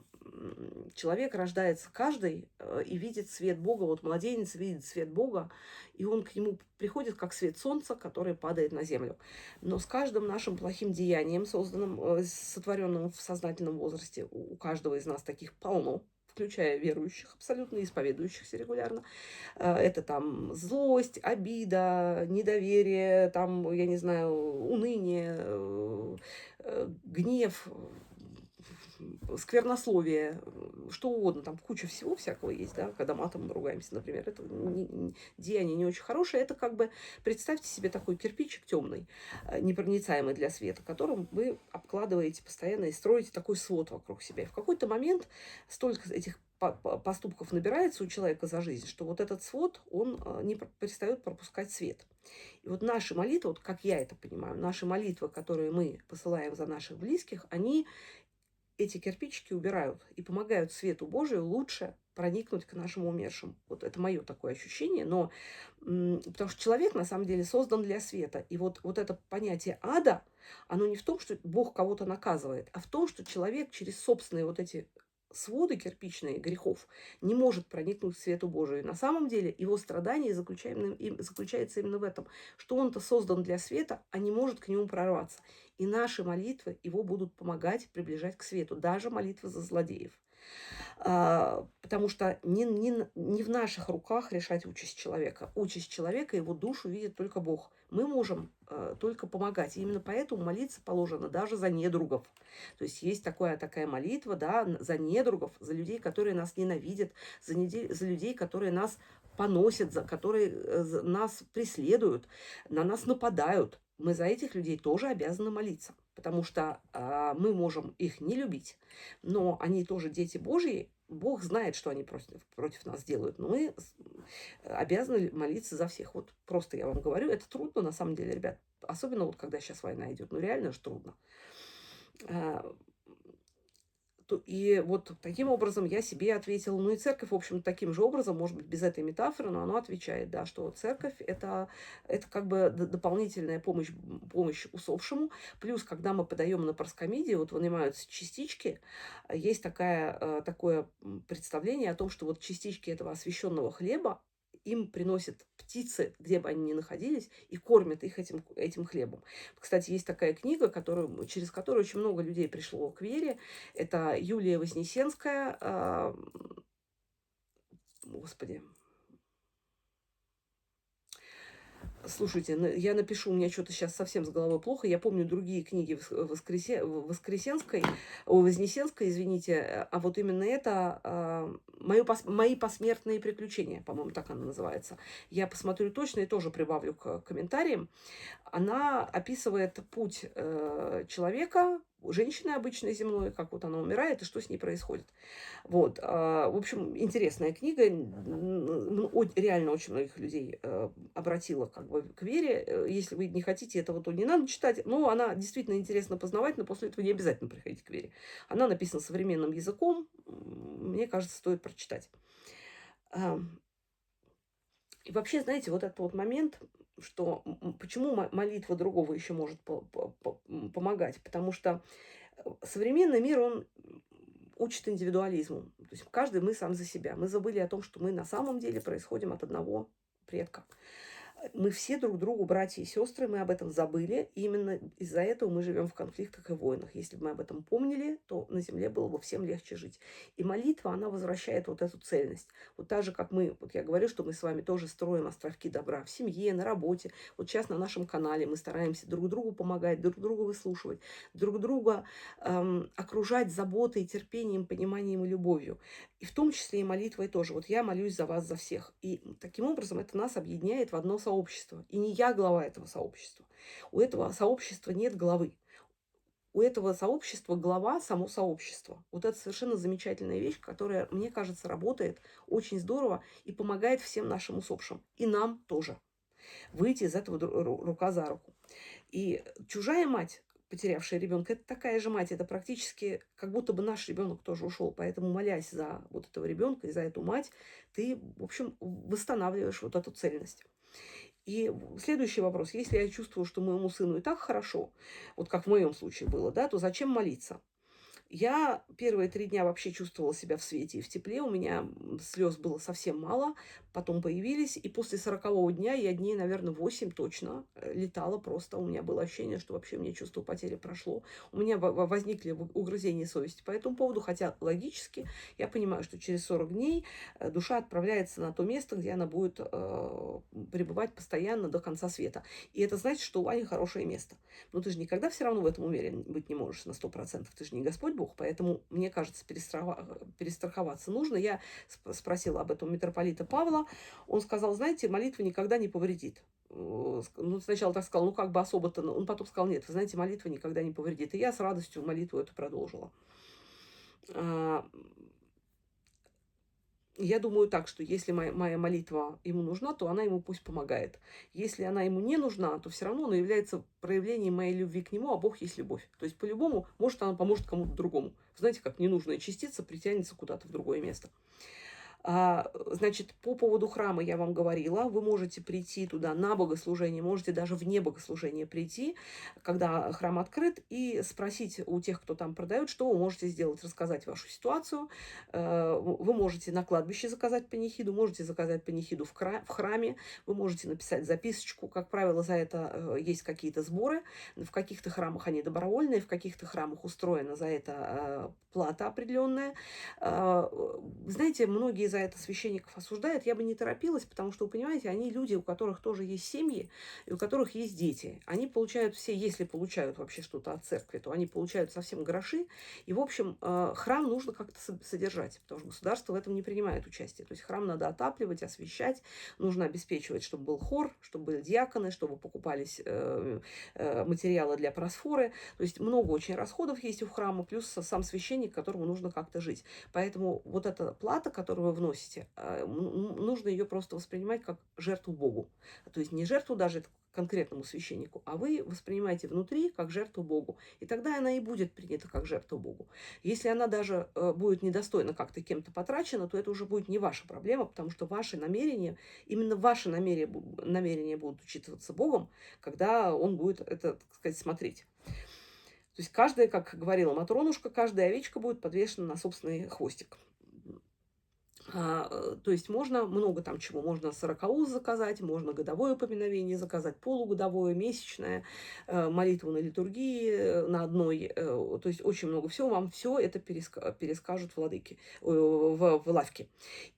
человек рождается каждый и видит свет Бога. Вот младенец видит свет Бога, и он к нему приходит как свет солнца, который падает на землю. Но с каждым нашим плохим деянием, сотворенным в сознательном возрасте, у каждого из нас таких полно, включая верующих абсолютно, исповедующихся регулярно, это там злость, обида, недоверие, там, я не знаю, уныние, гнев, сквернословие, что угодно, там куча всего всякого есть, да, когда матом ругаемся, например, это деяние не очень хорошее, это как бы, представьте себе такой кирпичик темный, непроницаемый для света, которым вы обкладываете постоянно и строите такой свод вокруг себя. И в какой-то момент столько этих поступков набирается у человека за жизнь, что вот этот свод, он не перестает пропускать свет. И вот наши молитвы, вот как я это понимаю, наши молитвы, которые мы посылаем за наших близких, они эти кирпичики убирают и помогают свету Божию лучше проникнуть к нашему умершим. Вот это мое такое ощущение, но потому что человек на самом деле создан для света. И вот это понятие ада, оно не в том, что Бог кого-то наказывает, а в том, что человек через собственные вот эти своды кирпичные грехов не может проникнуть к свету Божию. И на самом деле его страдание заключается именно в этом, что он-то создан для света, а не может к нему прорваться. И наши молитвы его будут помогать приближать к свету, даже молитвы за злодеев. Потому что не в наших руках решать участь человека. Участь человека, его душу видит только Бог. Мы можем только помогать. И именно поэтому молиться положено даже за недругов. То есть есть такая молитва, да, за недругов, за людей, которые нас ненавидят, за людей, которые нас поносят, которые нас преследуют, на нас нападают. Мы за этих людей тоже обязаны молиться, потому что мы можем их не любить, но они тоже дети Божьи. Бог знает, что они против нас делают, но мы обязаны молиться за всех. Вот просто я вам говорю, это трудно на самом деле, ребят. Особенно вот когда сейчас война идет. Ну реально же трудно. А, И вот таким образом я себе ответила. Ну и церковь, в общем, таким же образом, может быть, без этой метафоры, но она отвечает, да, что церковь это как бы дополнительная помощь усопшему. Плюс, когда мы подаем на парскомидии, вот вынимаются частички, есть такое представление о том, что вот частички этого освященного хлеба им приносят птицы, где бы они ни находились, и кормят их этим хлебом. Кстати, есть такая книга, через которую очень много людей пришло к вере. Это Юлия Вознесенская. Господи. Слушайте, я напишу, у меня что-то сейчас совсем с головой плохо. Я помню другие книги Воскресенской, Вознесенской, извините. А вот именно это «Мои посмертные приключения», по-моему, так она называется. Я посмотрю точно и тоже прибавлю к комментариям. Она описывает путь человека, женщины обычной земной, как вот она умирает и что с ней происходит. Вот. В общем, интересная книга. Реально очень многих людей обратила как бы к вере. Если вы не хотите этого, то не надо читать. Но она действительно интересно познавательна. После этого не обязательно приходить к вере. Она написана современным языком. Мне кажется, стоит прочитать. И вообще, знаете, вот этот вот момент, что почему молитва другого еще может помогать? Потому что современный мир, он учит индивидуализму. То есть каждый мы сам за себя. Мы забыли о том, что мы на самом деле происходим от одного предка. Мы все друг другу братья и сестры, мы об этом забыли. И именно из-за этого мы живем в конфликтах и войнах. Если бы мы об этом помнили, то на земле было бы всем легче жить. И молитва, она возвращает вот эту цельность. Вот так же, как вот я говорю, что мы с вами тоже строим островки добра в семье, на работе. Вот сейчас на нашем канале мы стараемся друг другу помогать, друг друга выслушивать, друг друга окружать заботой, терпением, пониманием и любовью. И в том числе и молитвой тоже. Вот я молюсь за вас, за всех. И таким образом это нас объединяет в одно сообщество. И не я глава этого сообщества. У этого сообщества нет главы. У этого сообщества глава само сообщество. Вот это совершенно замечательная вещь, которая, мне кажется, работает очень здорово и помогает всем нашим усопшим. И нам тоже. Выйти из этого рука за руку. И чужая мать, потерявшая ребенка, это такая же мать, это практически как будто бы наш ребенок тоже ушел. Поэтому, молясь за вот этого ребенка и за эту мать, ты, в общем, восстанавливаешь вот эту цельность. И следующий вопрос. Если я чувствую, что моему сыну и так хорошо, вот как в моем случае было, да, то зачем молиться? Я первые 3 дня вообще чувствовала себя в свете и в тепле. У меня слез было совсем мало, потом появились. И после 40-го дня я дней, наверное, 8 точно летала просто. У меня было ощущение, что вообще мне чувство потери прошло. У меня возникли угрызения совести по этому поводу. Хотя логически я понимаю, что через 40 дней душа отправляется на то место, где она будет пребывать постоянно до конца света. И это значит, что у Ани хорошее место. Но ты же никогда все равно в этом уверен быть не можешь на 100%. Ты же не Господь Бог, поэтому, мне кажется, перестраховаться нужно. Я спросила об этом митрополита Павла. Он сказал, знаете, молитва никогда не повредит. Ну, сначала так сказал, ну, как бы особо-то... Он потом сказал, нет, вы знаете, молитва никогда не повредит. И я с радостью молитву эту продолжила. Я думаю так, что если моя молитва ему нужна, то она ему пусть помогает. Если она ему не нужна, то все равно она является проявлением моей любви к нему, а Бог есть любовь. То есть по-любому, может, она поможет кому-то другому. Знаете, как ненужная частица притянется куда-то в другое место. Значит, по поводу храма я вам говорила, вы можете прийти туда на богослужение, можете даже вне богослужения прийти, когда храм открыт, и спросить у тех, кто там продает, что вы можете сделать, рассказать вашу ситуацию. Вы можете на кладбище заказать панихиду, можете заказать панихиду в храме, вы можете написать записочку. Как правило, за это есть какие-то сборы. В каких-то храмах они добровольные, в каких-то храмах устроена за это плата определенная. Знаете, многие за это священников осуждают. Я бы не торопилась, потому что, вы понимаете, они люди, у которых тоже есть семьи, и у которых есть дети. Они получают все, если получают вообще что-то от церкви, то они получают совсем гроши. И, в общем, храм нужно как-то содержать, потому что государство в этом не принимает участие. То есть храм надо отапливать, освещать, нужно обеспечивать, чтобы был хор, чтобы были диаконы, чтобы покупались материалы для просфоры. То есть много очень расходов есть у храма, плюс сам священник, которому нужно как-то жить. Поэтому вот эта плата, которую вы вносите, нужно ее просто воспринимать как жертву Богу. То есть не жертву даже конкретному священнику, а вы воспринимаете внутри как жертву Богу. И тогда она и будет принята как жертва Богу. Если она даже будет недостойно как-то кем-то потрачена, то это уже будет не ваша проблема, потому что ваши намерения, именно ваши намерения будут учитываться Богом, когда Он будет это, так сказать, смотреть. То есть каждая, как говорила Матронушка, каждая овечка будет подвешена на собственный хвостик. То есть можно много там чего. Можно 40 заказать, можно годовое поминовение заказать, полугодовое, месячное, молитву на литургии на одной. То есть очень много всего. Вам все это перескажут владыки в лавке.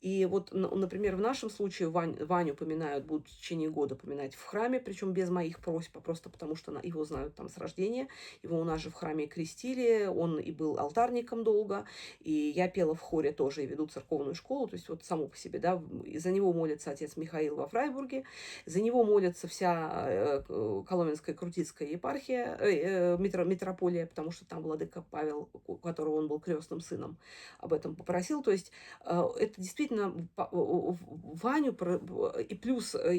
И вот, например, в нашем случае Ваню поминают, будут в течение года поминать в храме, причем без моих просьб, а просто потому что его знают там с рождения. Его у нас же в храме крестили, он и был алтарником долго, и я пела в хоре тоже, и веду церковную школу. То есть вот само по себе, да, и за него молится отец Михаил во Фрайбурге, за него молится вся Коломенская Крутицкая епархия, митрополия, потому что там владыка Павел, у которого он был крестным сыном, об этом попросил. То есть это действительно Ваню, и плюс за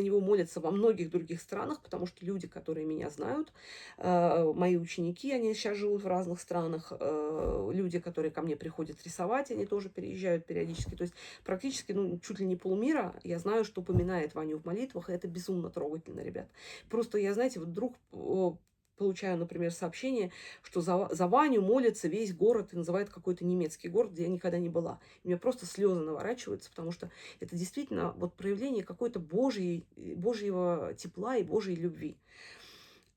него молятся во многих других странах, потому что люди, которые меня знают, мои ученики, они сейчас живут в разных странах, люди, которые ко мне приходят рисовать, они тоже переезжают периодически. То есть практически, чуть ли не полмира, я знаю, что упоминает Ваню в молитвах, и это безумно трогательно, ребят. Просто я, знаете, вот вдруг получаю, например, сообщение, что за Ваню молится весь город и называет какой-то немецкий город, где я никогда не была. И у меня просто слезы наворачиваются, потому что это действительно вот проявление какой-то Божьего тепла и Божьей любви.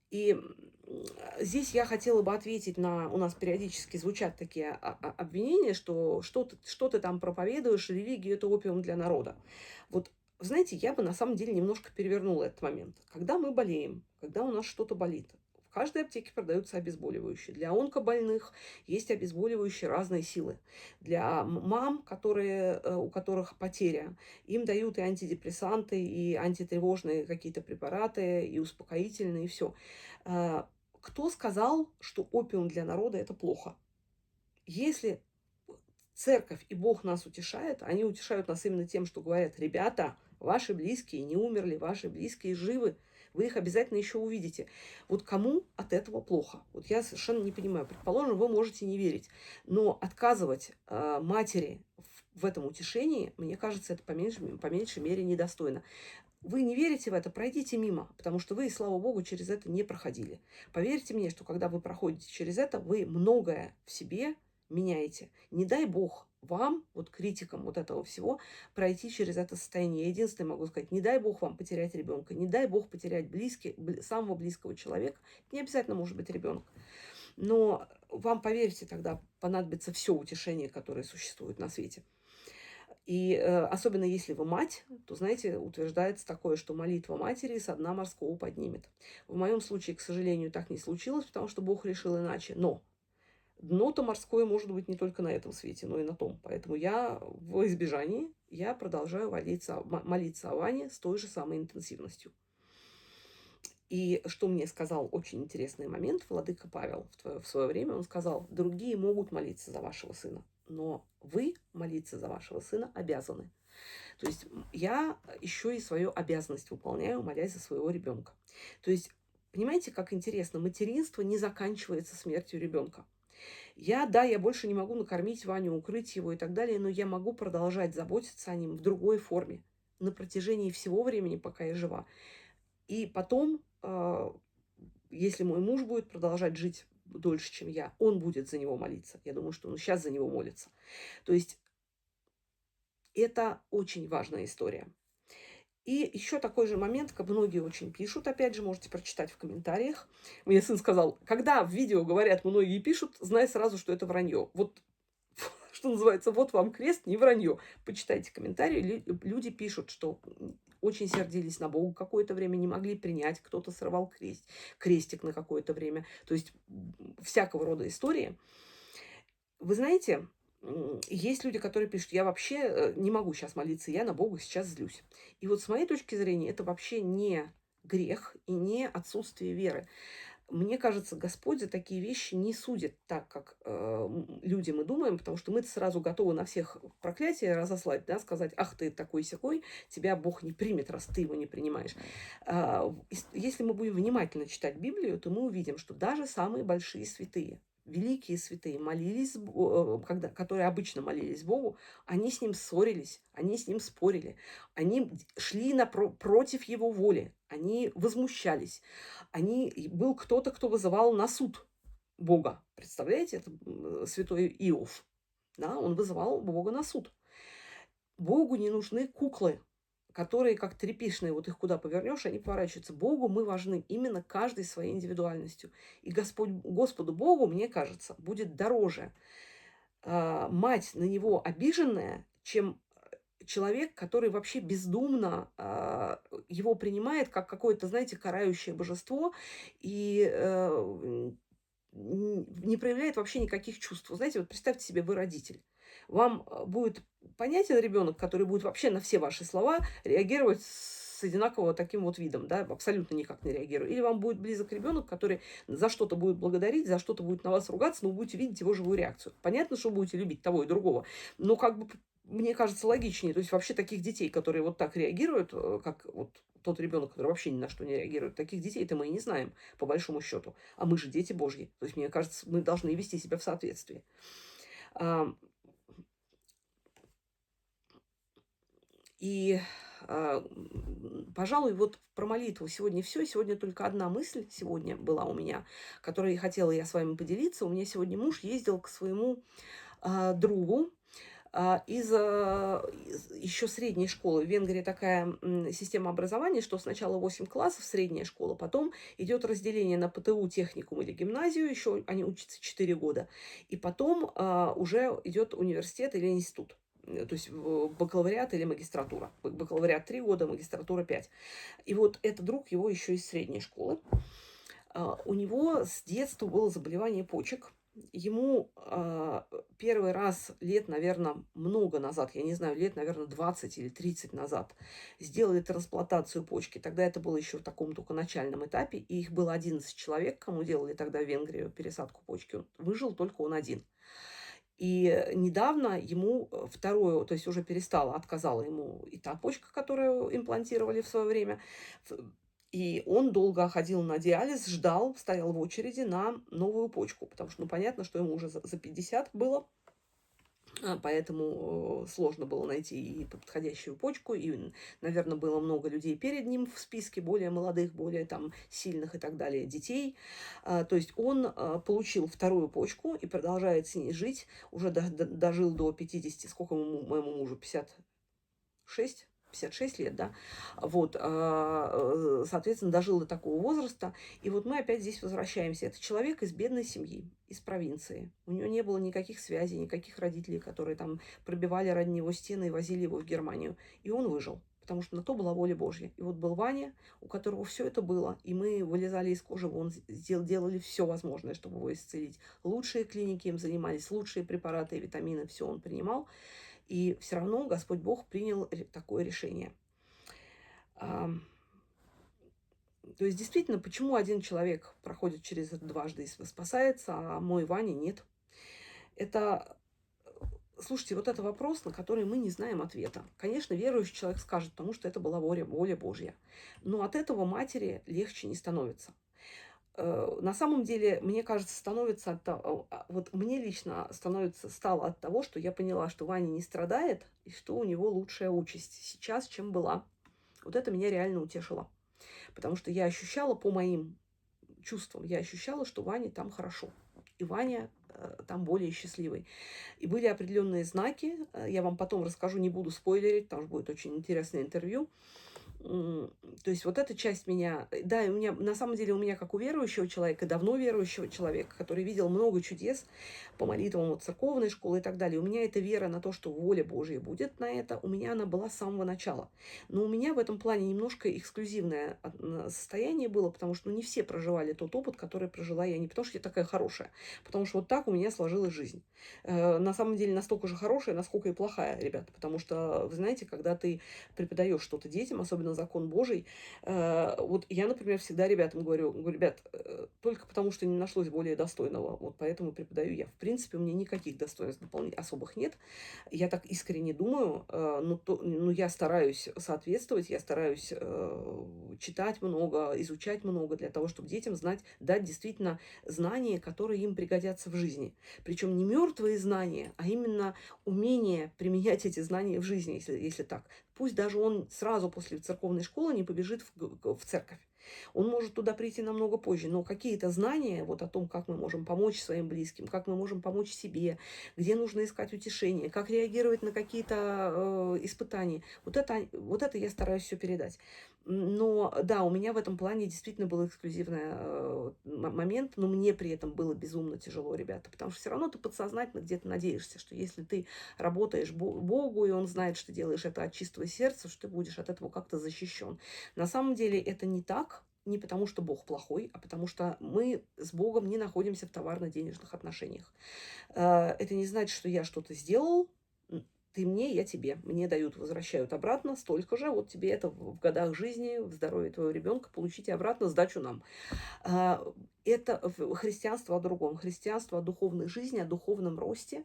И здесь я хотела бы ответить на... У нас периодически звучат такие обвинения, что ты там проповедуешь, религию – это опиум для народа. Вот, знаете, я бы на самом деле немножко перевернула этот момент. Когда мы болеем, когда у нас что-то болит, в каждой аптеке продаются обезболивающие. Для онкобольных есть обезболивающие разные силы. Для мам, у которых потеря, им дают и антидепрессанты, и антитревожные какие-то препараты, и успокоительные, и все. Кто сказал, что опиум для народа – это плохо? Если церковь и Бог нас утешает, они утешают нас именно тем, что говорят: ребята, ваши близкие не умерли, ваши близкие живы, вы их обязательно еще увидите. Вот кому от этого плохо? Вот я совершенно не понимаю. Предположим, вы можете не верить, но отказывать матери в этом утешении, мне кажется, это по меньшей мере недостойно. Вы не верите в это, пройдите мимо, потому что вы, слава богу, через это не проходили. Поверьте мне, что когда вы проходите через это, вы многое в себе меняете. Не дай бог вам, вот критикам вот этого всего, пройти через это состояние. Я единственное могу сказать: не дай бог вам потерять ребенка, не дай бог потерять самого близкого человека. Не обязательно может быть ребенок. Но вам, поверьте, тогда понадобится все утешение, которое существует на свете. И особенно если вы мать, то, знаете, утверждается такое, что молитва матери со дна морского поднимет. В моем случае, к сожалению, так не случилось, потому что Бог решил иначе. Но дно-то морское может быть не только на этом свете, но и на том. Поэтому я в избежании, я продолжаю молиться о Ване с той же самой интенсивностью. И что мне сказал очень интересный момент владыка Павел в свое время, он сказал: другие могут молиться за вашего сына, но вы молиться за вашего сына обязаны. То есть я еще и свою обязанность выполняю, молясь за своего ребенка. То есть, понимаете, как интересно, материнство не заканчивается смертью ребенка. Да, я больше не могу накормить Ваню, укрыть его и так далее, но я могу продолжать заботиться о нем в другой форме на протяжении всего времени, пока я жива. И потом, если мой муж будет продолжать жить дольше, чем я, он будет за него молиться. Я думаю, что он сейчас за него молится. То есть это очень важная история. И еще такой же момент, как многие очень пишут, опять же, можете прочитать в комментариях. Мне сын сказал, когда в видео говорят, многие пишут, знай сразу, что это вранье. Вот, что называется, вот вам крест, не вранье. Почитайте комментарии, люди пишут, что очень сердились на Бога какое-то время, не могли принять, кто-то сорвал крестик на какое-то время. То есть всякого рода истории. Вы знаете, есть люди, которые пишут, я вообще не могу сейчас молиться, я на Бога сейчас злюсь. И вот с моей точки зрения это вообще не грех и не отсутствие веры. Мне кажется, Господь за такие вещи не судит так, как люди мы думаем, потому что мы сразу готовы на всех проклятия разослать, да, сказать, ах ты такой-сякой, тебя Бог не примет, раз ты его не принимаешь. Если мы будем внимательно читать Библию, то мы увидим, что даже самые большие святые, великие святые молились, которые обычно молились Богу, они с ним ссорились, они с ним спорили, они шли против его воли, они возмущались. Был кто-то, кто вызывал на суд Бога. Представляете, это святой Иов. Да, он вызывал Бога на суд. Богу не нужны куклы, которые как тряпичные, вот их куда повернешь, они поворачиваются. Богу мы важны именно каждой своей индивидуальностью. И Господу Богу, мне кажется, будет дороже мать на него обиженная, чем человек, который вообще бездумно его принимает как какое-то, знаете, карающее божество и не проявляет вообще никаких чувств. Вы знаете, вот представьте себе, вы родитель. Вам будет понятен ребенок, который будет вообще на все ваши слова реагировать с одинаково таким вот видом, да, абсолютно никак не реагирует. Или вам будет близок ребенок, который за что-то будет благодарить, за что-то будет на вас ругаться, но вы будете видеть его живую реакцию. Понятно, что будете любить того и другого, но как бы мне кажется логичнее. То есть вообще таких детей, которые вот так реагируют, как вот тот ребенок, который вообще ни на что не реагирует, таких детей-то мы и не знаем, по большому счету. А мы же дети Божьи. То есть, мне кажется, мы должны вести себя в соответствии. А, И, пожалуй, вот про молитву сегодня все. Сегодня только одна мысль сегодня была у меня, которой хотела я с вами поделиться. У меня сегодня муж ездил к своему другу, из еще средней школы. В Венгрии такая система образования, что сначала 8 классов, средняя школа, потом идет разделение на ПТУ, техникум или гимназию, еще они учатся 4 года, и потом уже идет университет или институт. То есть бакалавриат или магистратура. Бакалавриат 3 года, магистратура 5. И вот этот друг его еще из средней школы. У него с детства было заболевание почек. Ему первый раз лет, наверное, много назад, я не знаю, лет, наверное, 20 или 30 назад, сделали трансплантацию почки. Тогда это было еще в таком только начальном этапе, и их было 11 человек, кому делали тогда в Венгрию пересадку почки. Выжил только он один. И недавно ему второе, то есть уже отказала ему и та почка, которую имплантировали в свое время. И он долго ходил на диализ, ждал, стоял в очереди на новую почку, потому что, ну, понятно, что ему уже за 50 было, поэтому сложно было найти и подходящую почку, и, наверное, было много людей перед ним в списке, более молодых, более там сильных и так далее детей. То есть он получил вторую почку и продолжает с ней жить, уже дожил до 50, сколько моему мужу, 56 лет, да, вот, соответственно, дожил до такого возраста, и вот мы опять здесь возвращаемся. Это человек из бедной семьи, из провинции. У него не было никаких связей, никаких родителей, которые там пробивали ради него стены и возили его в Германию. И он выжил, потому что на то была воля Божья. И вот был Ваня, у которого все это было, и мы вылезали из кожи вон, делали все возможное, чтобы его исцелить. Лучшие клиники им занимались, лучшие препараты и витамины, все он принимал. И все равно Господь Бог принял такое решение. То есть, действительно, почему один человек проходит через это дважды и спасается, а мой Ваня нет? Это, слушайте, вот это вопрос, на который мы не знаем ответа. Конечно, верующий человек скажет, потому что это была воля Божья. Но от этого матери легче не становится. На самом деле, мне кажется, становится от того, вот мне лично стало от того, что я поняла, что Ваня не страдает и что у него лучшая участь сейчас, чем была. Вот это меня реально утешило. Потому что я ощущала по моим чувствам, я ощущала, что Ване там хорошо. И Ваня там более счастливый. И были определенные знаки. Я вам потом расскажу, не буду спойлерить, там же будет очень интересное интервью. То есть вот эта часть меня, да, и у меня, на самом деле, у меня, как у верующего человека, давно верующего человека, который видел много чудес по молитвам вот, церковной школы и так далее, у меня эта вера на то, что воля Божья будет на это, у меня она была с самого начала. Но у меня в этом плане немножко эксклюзивное состояние было, потому что ну, не все проживали тот опыт, который прожила я. Не потому что я такая хорошая, потому что вот так у меня сложилась жизнь. На самом деле настолько же хорошая, насколько и плохая, ребята, потому что, вы знаете, когда ты преподаешь что-то детям, особенно закон Божий. Вот я, например, всегда ребятам говорю, ребят, только потому что не нашлось более достойного, вот поэтому преподаю я. В принципе, у меня никаких достоинств особых нет. Я так искренне думаю, но я стараюсь соответствовать, я стараюсь читать много, изучать много для того, чтобы детям знать, дать действительно знания, которые им пригодятся в жизни. Причем не мертвые знания, а именно умение применять эти знания в жизни, если так. Пусть даже он сразу после церковной школы не побежит в церковь. Он может туда прийти намного позже, но какие-то знания вот о том, как мы можем помочь своим близким, как мы можем помочь себе, где нужно искать утешение, как реагировать на какие-то испытания, вот это я стараюсь все передать. Но да, у меня в этом плане действительно был эксклюзивный момент, но мне при этом было безумно тяжело, ребята, потому что все равно ты подсознательно где-то надеешься, что если ты работаешь Богу, и Он знает, что ты делаешь это от чистого сердца, что ты будешь от этого как-то защищен. На самом деле это не так, не потому что Бог плохой, а потому что мы с Богом не находимся в товарно-денежных отношениях. Это не значит, что я что-то сделал, ты мне, я тебе. Мне дают, возвращают обратно столько же. Вот тебе это в годах жизни, в здоровье твоего ребенка получите обратно сдачу нам. А, Это христианство о другом. Христианство о духовной жизни, о духовном росте.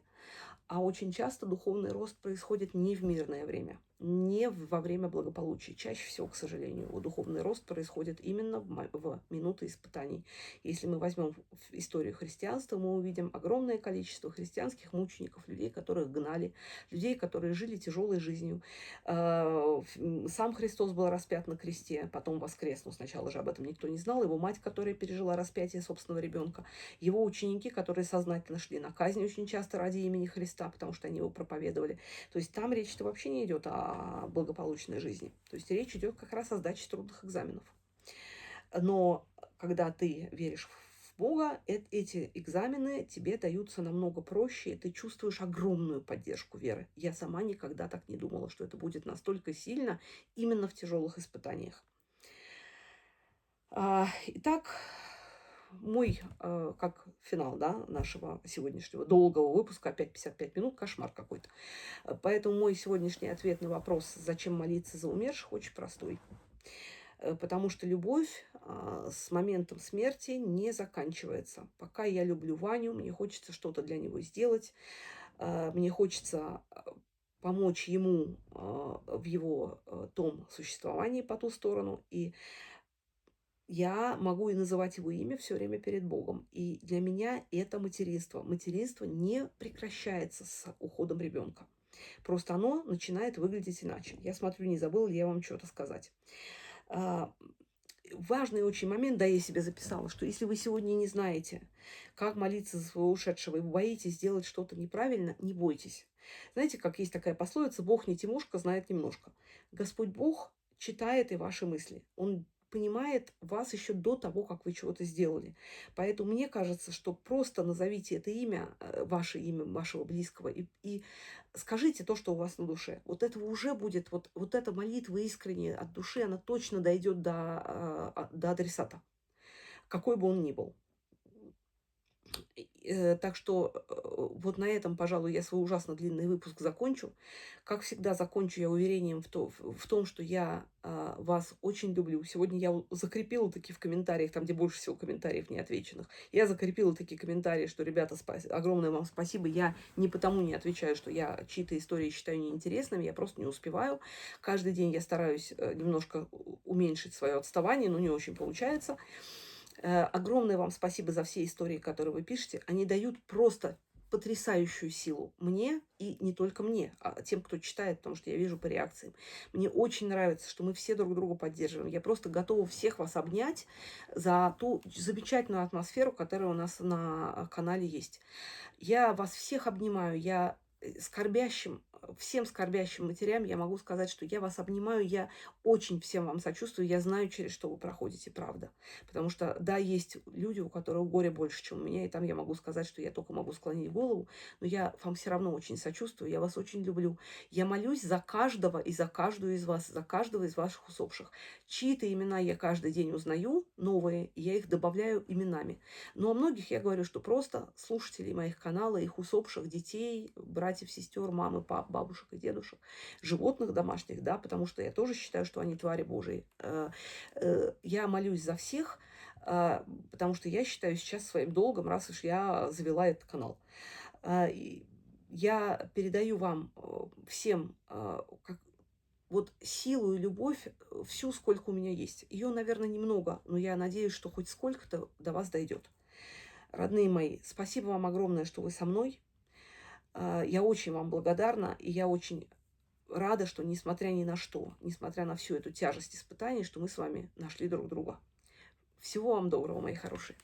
А очень часто духовный рост происходит не в мирное время, не во время благополучия. Чаще всего, к сожалению, духовный рост происходит именно в минуты испытаний. Если мы возьмем историю христианства, мы увидим огромное количество христианских мучеников, людей, которых гнали, людей, которые жили тяжелой жизнью. Сам Христос был распят на кресте, потом воскрес, но сначала же об этом никто не знал. Его мать, которая пережила распятие собственного ребенка, его ученики, которые сознательно шли на казнь очень часто ради имени Христа, потому что они его проповедовали. То есть там речь-то вообще не идет о благополучной жизни. То есть речь идет как раз о сдаче трудных экзаменов. Но когда ты веришь в Бога, эти экзамены тебе даются намного проще, и ты чувствуешь огромную поддержку веры. Я сама никогда так не думала, что это будет настолько сильно именно в тяжелых испытаниях. Итак, мой, как финал, да, нашего сегодняшнего долгого выпуска, опять 55 минут, кошмар какой-то. Поэтому мой сегодняшний ответ на вопрос, зачем молиться за умерших, очень простой. Потому что любовь с моментом смерти не заканчивается. Пока я люблю Ваню, мне хочется что-то для него сделать, мне хочется помочь ему в его том существовании по ту сторону. И я могу и называть его имя все время перед Богом. И для меня это материнство. Материнство не прекращается с уходом ребенка. Просто оно начинает выглядеть иначе. Я смотрю, не забыла ли я вам что-то сказать. А, Важный очень момент, да, я себе записала, что если вы сегодня не знаете, как молиться за своего ушедшего, и вы боитесь сделать что-то неправильно, не бойтесь. Знаете, как есть такая пословица: «Бог не Тимошка, знает немножко». Господь Бог читает и ваши мысли. Он понимает вас еще до того, как вы чего-то сделали. Поэтому мне кажется, что просто назовите это имя вашего близкого, и скажите то, что у вас на душе. Вот этого уже будет, вот эта молитва искренняя от души, она точно дойдет до адресата, какой бы он ни был. Так что вот на этом, пожалуй, я свой ужасно длинный выпуск закончу. Как всегда, закончу я уверением в том, что я вас очень люблю. Сегодня я закрепила такие в комментариях, там, где больше всего комментариев не отвеченных, я закрепила такие комментарии, что, ребята, огромное вам спасибо. Я не потому не отвечаю, что я чьи-то истории считаю неинтересными, я просто не успеваю. Каждый день я стараюсь немножко уменьшить свое отставание, но не очень получается. Огромное вам спасибо за все истории, которые вы пишете. Они дают просто потрясающую силу мне и не только мне, а тем, кто читает, потому что я вижу по реакциям. Мне очень нравится, что мы все друг друга поддерживаем. Я просто готова всех вас обнять за ту замечательную атмосферу, которая у нас на канале есть. Я вас всех обнимаю. Я всем скорбящим матерям я могу сказать, что я вас обнимаю, я очень всем вам сочувствую, я знаю, через что вы проходите, правда. Потому что, да, есть люди, у которых горе больше, чем у меня, и там я могу сказать, что я только могу склонить голову, но я вам все равно очень сочувствую, я вас очень люблю. Я молюсь за каждого и за каждую из вас, за каждого из ваших усопших. Чьи-то имена я каждый день узнаю, новые, и я их добавляю именами. Но о многих я говорю, что просто слушатели моих канала, их усопших детей, братьев, сестер, мамы, пап, бабушек и дедушек, животных домашних, да, потому что я тоже считаю, что они твари Божии. Я молюсь за всех, потому что я считаю сейчас своим долгом, раз уж я завела этот канал. Я передаю вам всем вот силу и любовь всю, сколько у меня есть. Ее, наверное, немного, но я надеюсь, что хоть сколько-то до вас дойдет. Родные мои, спасибо вам огромное, что вы со мной. Я очень вам благодарна, и я очень рада, что несмотря ни на что, несмотря на всю эту тяжесть испытаний, что мы с вами нашли друг друга. Всего вам доброго, мои хорошие.